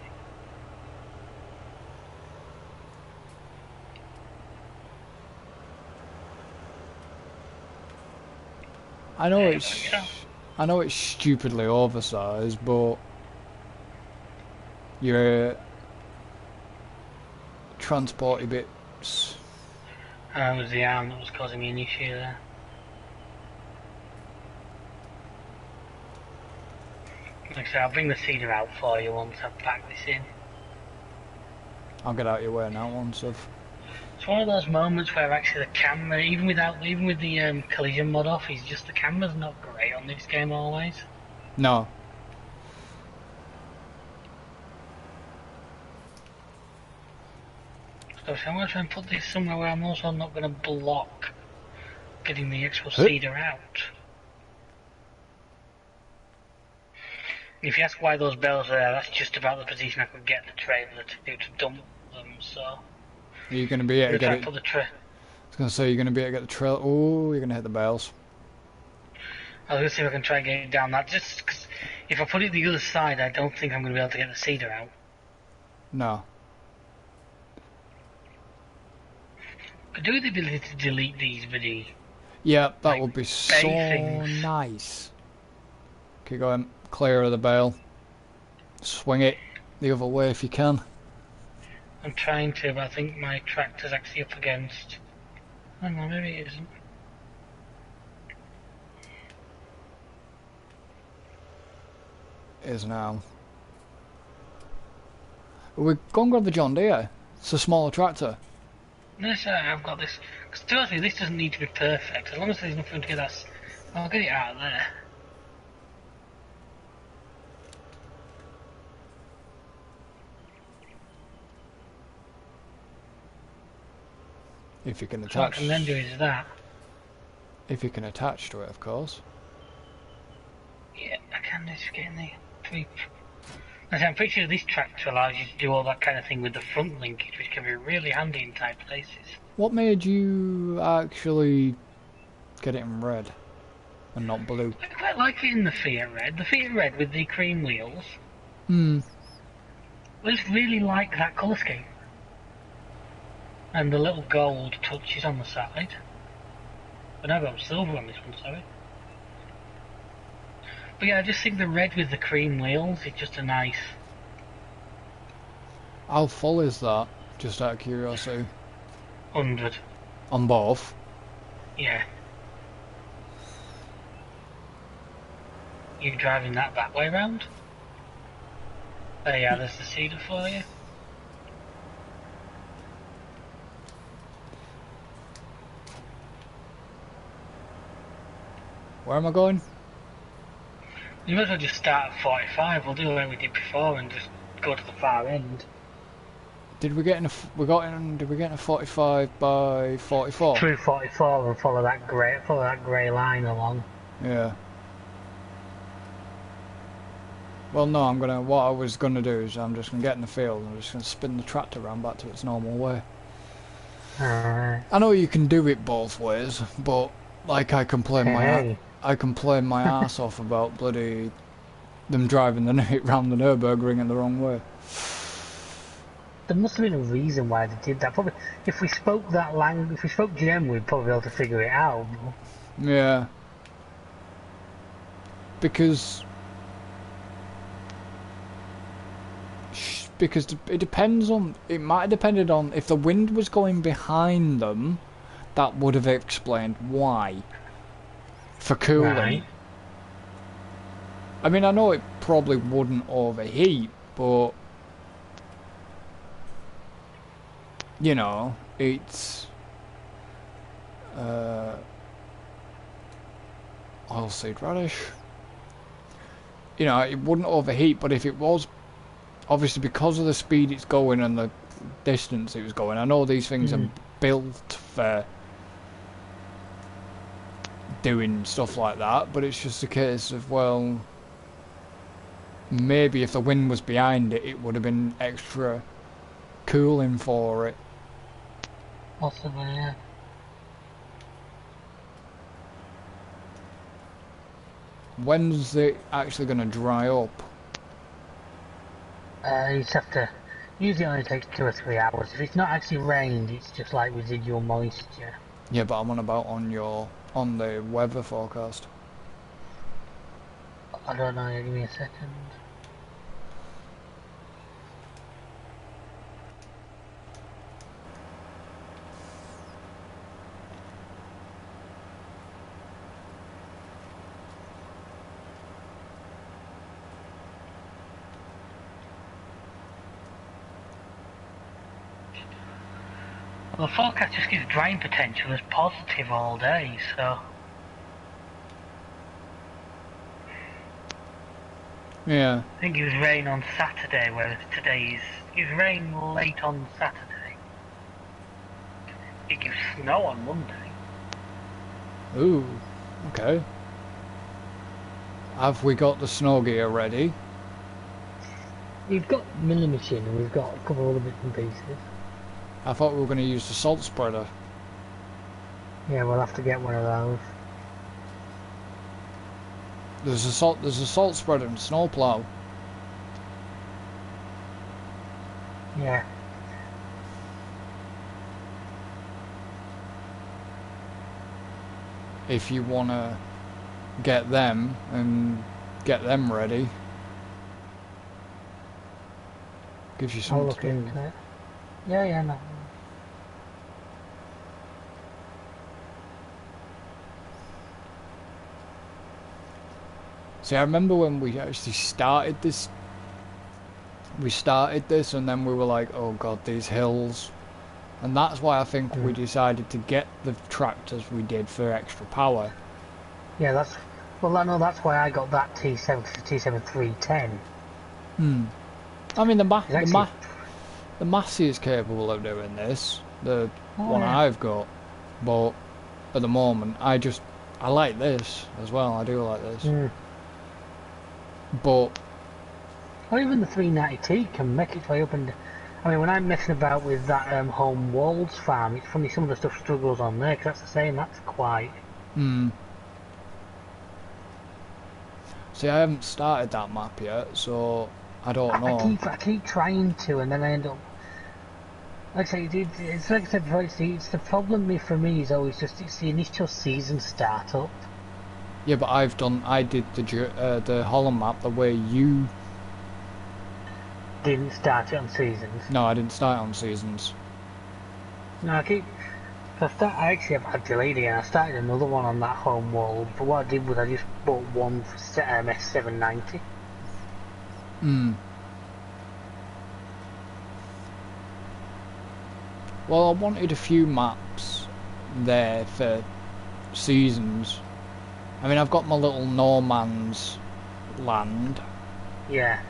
I know it's stupidly oversized, but your transporty bits. It was the arm that was causing me an issue there. Like I said, I'll bring the Cedar out for you once I've packed this in. I'll get out of your way now once I've... It's one of those moments where actually the camera, even with the collision mod off, the camera's not great on this game always. No. So I'm going to try and put this somewhere where I'm also not going to block getting the actual Cedar out. If you ask why those bells are there, that's just about the position I could get the trailer to dump them, so... Are you going to be able to get it? I was going to say, you're going to be able to get the trailer... Oh, you're going to hit the bells. I was going to see if I can try and get it down that, just because if I put it the other side, I don't think I'm going to be able to get the Cedar out. No. Could do with the ability to delete these with the... Yeah, that would be so nice. Keep going. Clear of the bale. Swing it the other way if you can. I'm trying to, but I think my tractor's actually up against... I don't know, maybe it isn't. It is now. We're going to grab the John Deere. It's a smaller tractor. No, sir, I've got this. Because to be honest with you, this doesn't need to be perfect. As long as there's nothing to get us... I'll get it out of there. If you can attach... So what I can then do is that. If you can attach to it, of course. Yeah, I can just get in the tweak. I'm pretty sure this tractor allows you to do all that kind of thing with the front linkage, which can be really handy in tight places. What made you actually get it in red and not blue? I quite like it in the Fiat Red. The Fiat Red with the cream wheels. Hmm. I just really like that colour scheme. And the little gold touches on the side. But I've got silver on this one, sorry. But yeah, I just think the red with the cream wheels is just a nice... How full is that? Just out of curiosity. 100. On both? Yeah. You driving that way round? There you are, there's the Cedar for you. Where am I going? You might as well just start at 45. We'll do like we did before and just go to the far end. Did we get in a did we get in a 45 by 44? Through 44 and follow that grey line along. Yeah. Well, no, what I was gonna do is I'm just gonna get in the field and I'm just gonna spin the tractor around back to its normal way. Alright. I know you can do it both ways, but like I complain Hey. my ass off about bloody them driving round the Nürburgring in the wrong way. There must have been a reason why they did that. Probably, if we spoke that language, if we spoke German, we'd probably be able to figure it out. Yeah. Because it depends on, it might have depended on if the wind was going behind them, that would have explained why. For cooling. Right. I mean, I know it probably wouldn't overheat, but you know, it's oilseed radish. You know, it wouldn't overheat, but if it was, obviously because of the speed it's going and the distance it was going, I know these things are built for doing stuff like that, but it's just a case of, well, maybe if the wind was behind it, it would have been extra cooling for it. Possibly, yeah. When's it actually going to dry up? You just have to. Usually it only takes 2 or 3 hours. If it's not actually rained, it's just like residual moisture. Yeah, but I'm on about on the weather forecast. I don't know, give me a second. Well, the forecast just gives drying potential as positive all day, so... Yeah. I think it was rain on Saturday, whereas today's... It was rain late on Saturday. It gives snow on Monday. Ooh, okay. Have we got the snow gear ready? We've got milling machine and we've got a couple of other bits and pieces. I thought we were going to use the salt spreader. Yeah, we'll have to get one of those. There's a salt spreader and snowplow. Yeah. If you want to get them and get them ready. Gives you I'll something look to do. into it. Yeah, no. See, I remember when we actually started this. We started this and then we were like, oh god, these hills. And that's why I think we decided to get the tractors we did for extra power. Yeah, that's... Well, I know that's why I got that T7 310. I mean, the Massey is capable of doing this. The one yeah. I've got. But at the moment, I like this as well. I do like this. But... Or even the 390T can make its way up and... I mean, when I'm messing about with that home walls farm, it's funny some of the stuff struggles on there, because that's the same, that's quite... See, I haven't started that map yet, so I don't know. I keep trying to, and then I end up... Like I say, it's like I said before, it's the problem for me is always just, it's the initial season startup. Yeah, but I did the Holland map the way you... Didn't start it on seasons. No, I didn't start on seasons. No, I actually have had delayed again. I started another one on that home wall, but what I did was I just bought one for S790. Well, I wanted a few maps there for seasons. I mean, I've got my little no man's land. Yeah.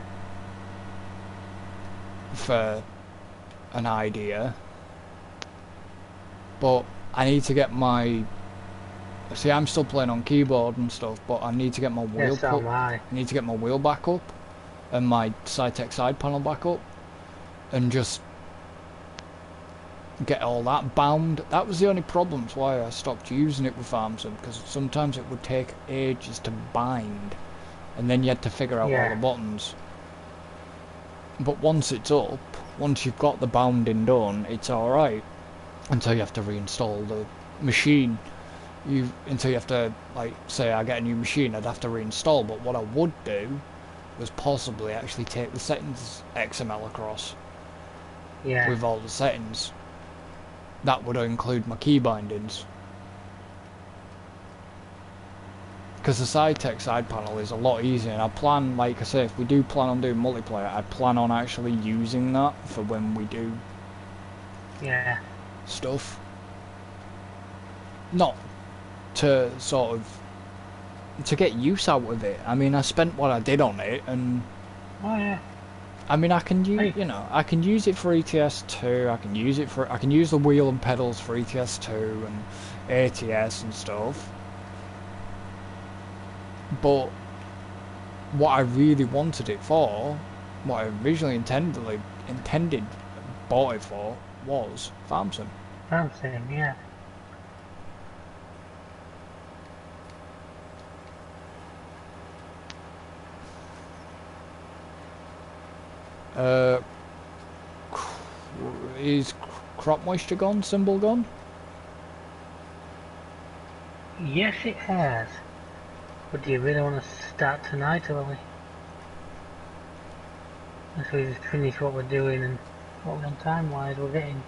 For an idea. But I need to get my... See, I'm still playing on keyboard and stuff, but I need to get my wheel I need to get my wheel back up. and my Cytec side panel back up, and just get all that bound. That was the only problem. That's why I stopped using it with FarmSim, because sometimes it would take ages to bind, and then you had to figure out all the buttons. But once it's up, once you've got the bounding done, it's alright. Until you have to reinstall the machine. Until you have to, like, say I get a new machine, I'd have to reinstall. But what I would do was possibly actually take the settings XML across. Yeah. With all the settings. That would include my key bindings. Because the Cytec side panel is a lot easier, and I plan, like I say, if we do plan on doing multiplayer, I plan on actually using that for when we do stuff. Not to sort of to get use out of it. I mean, I spent what I did on it, and I mean, I can use, you know, I can use it for ETS2. I can use the wheel and pedals for ETS2 and ATS and stuff. But what I really wanted it for, what I originally intended, bought it for, was FarmSim. FarmSim, yeah. Is crop moisture gone? Symbol gone? Yes, it has. But do you really want to start tonight, or we? Let's just finish what we're doing and what on time-wise we're getting.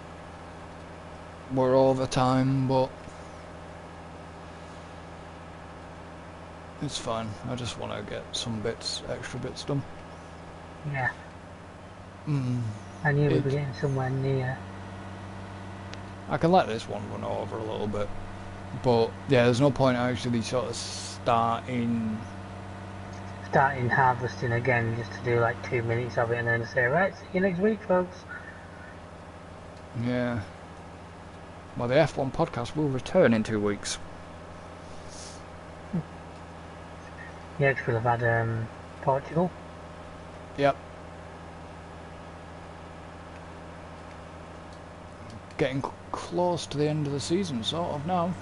We're over time, but it's fine. I just want to get some extra bits done. Yeah. I knew we'd be getting somewhere near. I can let this one run over a little bit, but yeah, there's no point actually sort of starting harvesting again just to do like 2 minutes of it and then say, right, see you next week, folks. Yeah. Well, the F1 podcast will return in 2 weeks. Yeah, because we'll have had Portugal. Yep. Getting close to the end of the season, sort of, now.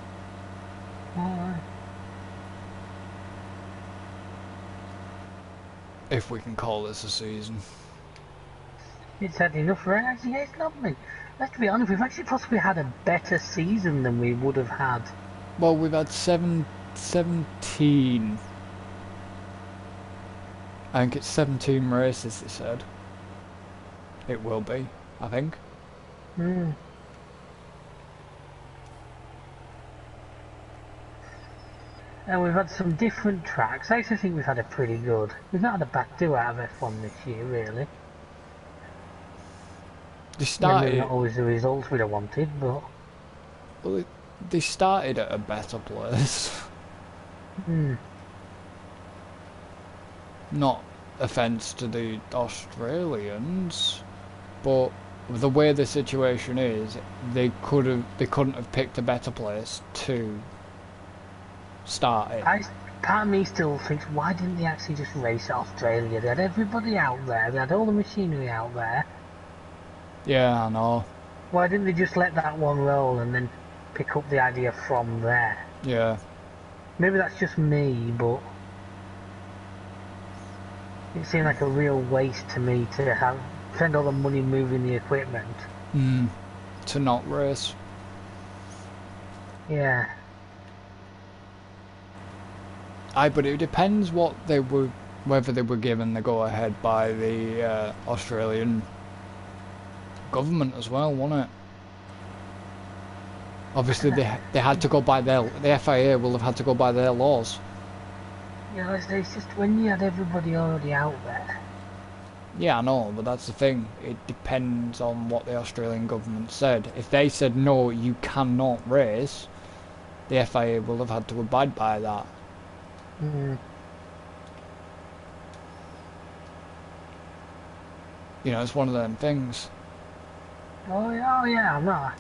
Alright. If we can call this a season. It's had enough rain. Actually, yeah, it's not been. Let's be honest, we've actually possibly had a better season than we would have had. Well, we've had 17. I think it's 17 races, they said. It will be, I think. Hmm. And we've had some different tracks. I actually think we've had a pretty good. We've not had a bad do out of F1 this year, really. They started. Maybe not always the results we'd have wanted, but. Well, they started at a better place. Not offence to the Australians, but the way the situation is, they couldn't have picked a better place to start it. Part of me still thinks, why didn't they actually just race at Australia? They had everybody out there, they had all the machinery out there. Yeah, I know. Why didn't they just let that one roll and then pick up the idea from there? Yeah. Maybe that's just me, but it seemed like a real waste to me to spend all the money moving the equipment. To not race. Yeah. But it depends whether they were given the go-ahead by the Australian government as well, wasn't it? Obviously, they had to go by the FIA will have had to go by their laws. Yeah, it's just when you had everybody already out there. Yeah, I know, but that's the thing. It depends on what the Australian government said. If they said no, you cannot race, the FIA will have had to abide by that. You know, it's one of them things. Oh yeah, I'm not.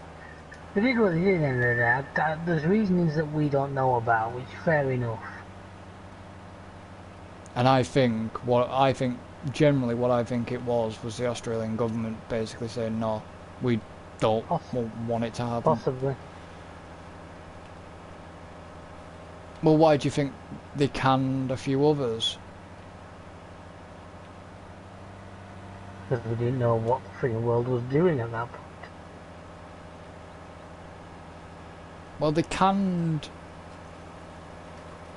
They did what they did at the end of the day. There's reasonings that we don't know about, which is fair enough. And I think generally what I think it was the Australian government basically saying no, we don't want it to happen. Possibly. Well, why do you think they canned a few others? Because we didn't know what the freaking world was doing at that point. Well, they canned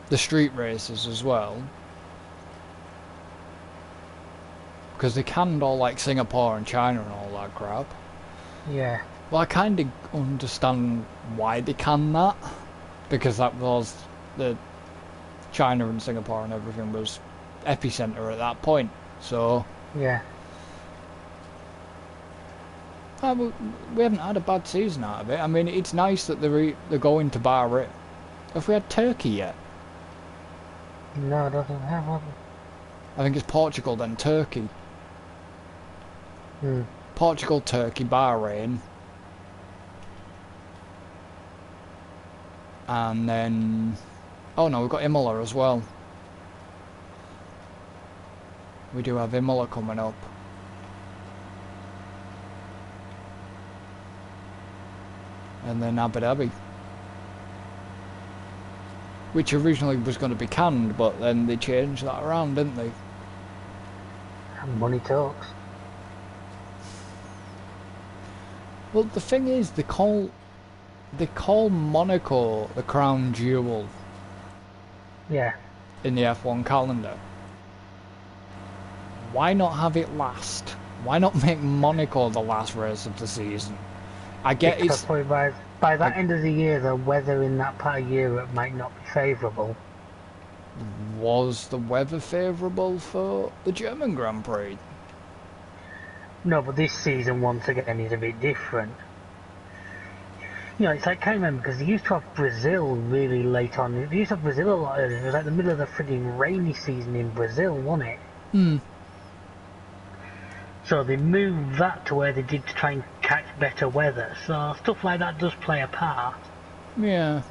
the street races as well. Because they canned all like Singapore and China and all that crap. Yeah. Well, I kind of understand why they canned that. Because that was the China and Singapore and everything was epicenter at that point. So yeah, we haven't had a bad season out of it. I mean, it's nice that they're going to Bahrain. Have we had Turkey yet? No, it doesn't have one. I think it's Portugal then Turkey. Portugal, Turkey, Bahrain. And then... oh no, we've got Imola as well. We do have Imola coming up. And then Abu Dhabi. Which originally was going to be canned, but then they changed that around, didn't they? Money talks. Well, the thing is, they call Monaco the crown jewel. Yeah. In the F1 calendar. Why not have it last? Why not make Monaco the last race of the season? I get because it's... by that end of the year, the weather in that part of Europe might not be favourable. Was the weather favourable for the German Grand Prix? No, but this season once again is a bit different. You know, it's like, I can't remember, because they used to have Brazil really late on. They used to have Brazil a lot earlier. It was like the middle of the frigging rainy season in Brazil, wasn't it? So they moved that to where they did to try and catch better weather. So stuff like that does play a part. Yeah.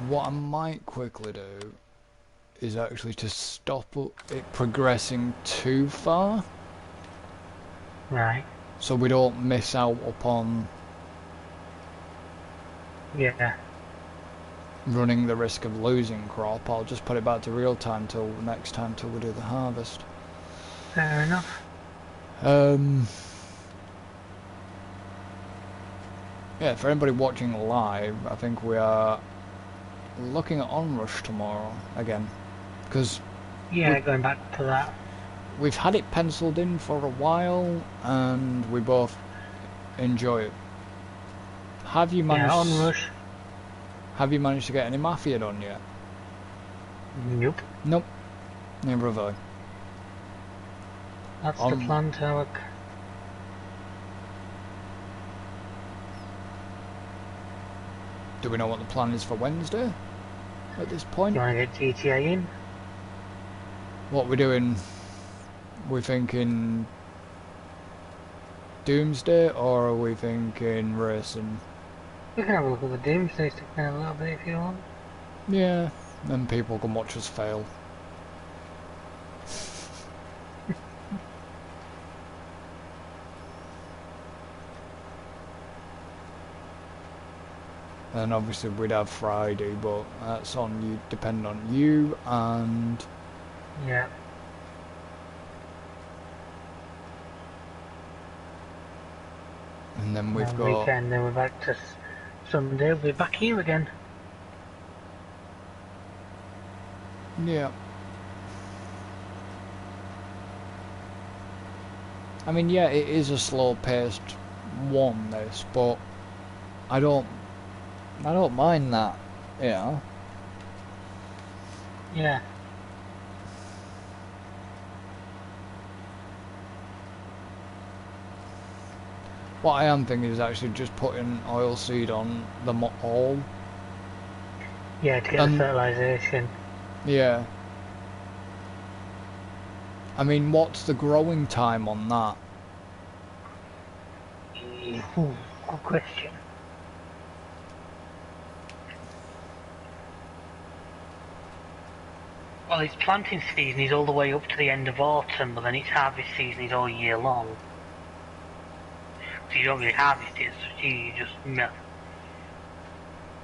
What I might quickly do is actually to stop it progressing too far. Right. So we don't miss out upon running the risk of losing crop. I'll just put it back to real time till next time till we do the harvest. Fair enough. Yeah, for anybody watching live, I think we are looking at Onrush tomorrow again, because going back to that, we've had it penciled in for a while and we both enjoy it. Have you managed? Yeah, Onrush. Have you managed to get any Mafia done yet? Nope. Nope. Never have I. That's the plan to have. Do we know what the plan is for Wednesday at this point? You want to get GTA in? What we're doing, we thinking Doomsday or are we thinking racing? We can have a look at the Doomsday stuff in a little bit if you want. Yeah, then people can watch us fail. And obviously we'd have Friday, but that's on you, depending on you and... Yeah. And then we've got... weekend, then we're back to Sunday, we'll be back here again. Yeah. I mean, yeah, it is a slow-paced one, this, but I don't mind that, you know. Yeah. What I am thinking is actually just putting oilseed on them all. Yeah, to get the fertilisation. Yeah. I mean, what's the growing time on that? Good question. Well, its planting season is all the way up to the end of autumn, but then its harvest season is all year long. So you don't really harvest it, so you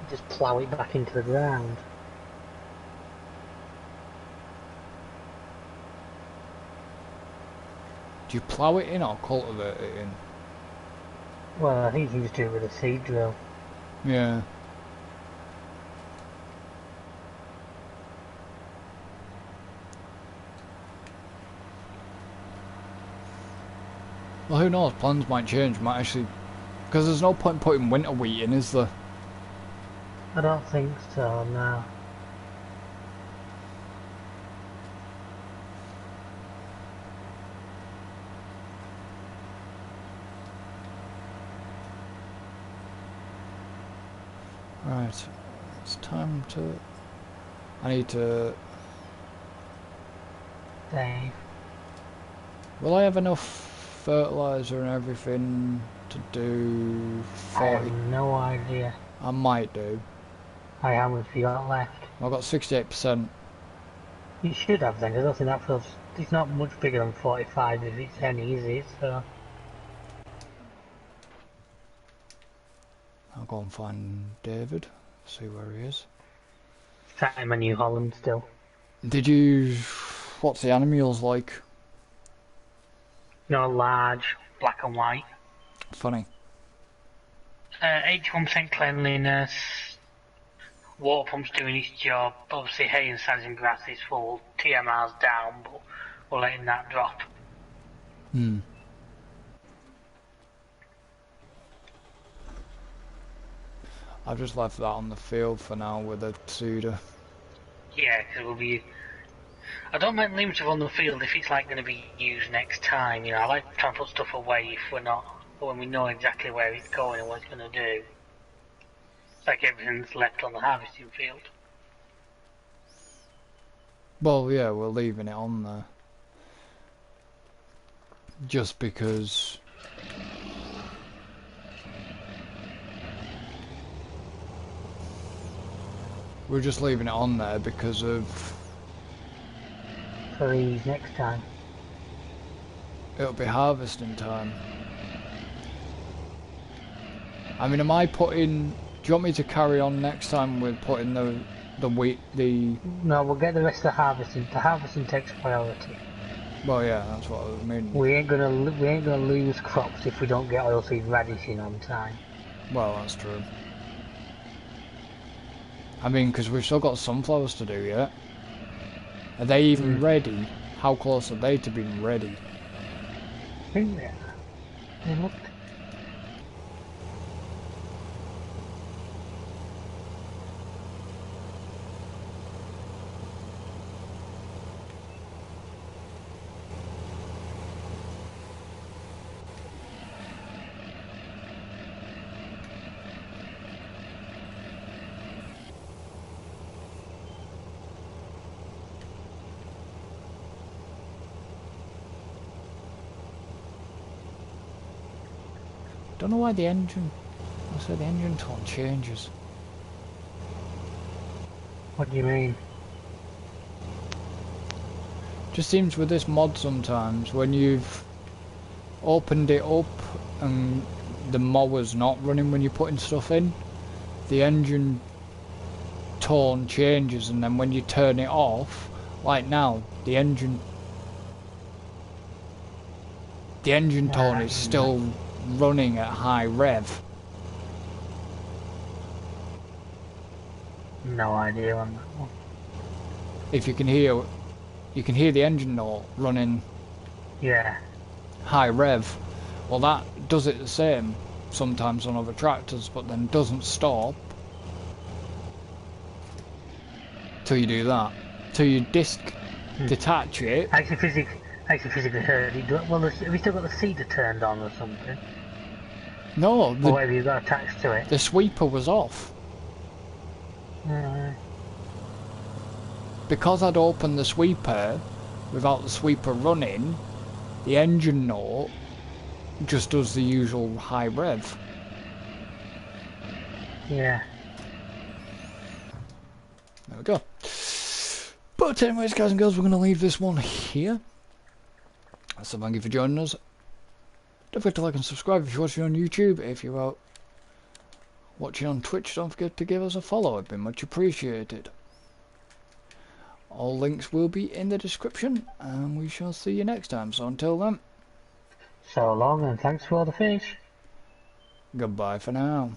just plough it back into the ground. Do you plough it in or cultivate it in? Well, I think you can just do it with a seed drill. Yeah. Well, who knows? Plans might change. Might actually, because there's no point putting winter wheat in, is there? I don't think so. No. Right. It's time to. I need to. Dave. Will I have enough fertilizer and everything to do 40? I have no idea. I might do. How much have you got left? I've got 68%. You should have then, because I don't think that feels... It's not much bigger than 45 if it's any, is it? So... I'll go and find David, see where he is. Sat in my New Holland still. Did you... What's the animals like? No, large, black and white. Funny. 81% cleanliness. Water pump's doing its job. Obviously hay and sands and grass is full. TMR's down, but we're letting that drop. I've just left that on the field for now with a Tudor. Yeah, because we'll be... I don't mind leaving stuff on the field if it's like going to be used next time. You know, I like to try and put stuff away if we're not... when we know exactly where it's going and what it's going to do. It's like everything's left on the harvesting field. Well, yeah, we're leaving it on there. Just because... We're just leaving it on there because of... For these next time. It'll be harvesting time. I mean, am I putting... Do you want me to carry on next time with putting the wheat, the... No, we'll get the rest of the harvesting. The harvesting takes priority. Well, yeah, that's what I mean. We ain't gonna lose crops if we don't get oilseed radish in on time. Well, that's true. I mean, because we've still got sunflowers to do yet. Are they even ready? How close are they to being ready? I think they are. They look... Don't know why the engine... I said the engine tone changes. What do you mean? Just seems with this mod sometimes, when you've opened it up and the mower's not running when you're putting stuff in, the engine tone changes, and then when you turn it off, like now, the engine tone is still running at high rev. No idea on that one. If you can hear the engine note running Yeah. high rev. Well, that does it the same sometimes on other tractors, but then doesn't stop till you do that. Till you detach it. Actually physically heard it. Well, have you still got the seeder turned on or something? No, Or whatever you got attached to it? the sweeper was off. Because I'd opened the sweeper without the sweeper running, the engine note just does the usual high rev. Yeah. There we go. But anyways, guys and girls, we're going to leave this one here. So thank you for joining us. Don't forget to like and subscribe if you're watching on YouTube. If you're out watching on Twitch, don't forget to give us a follow. It'd be much appreciated. All links will be in the description, and we shall see you next time. So until then, So long, and thanks for all the fish. goodbye for now.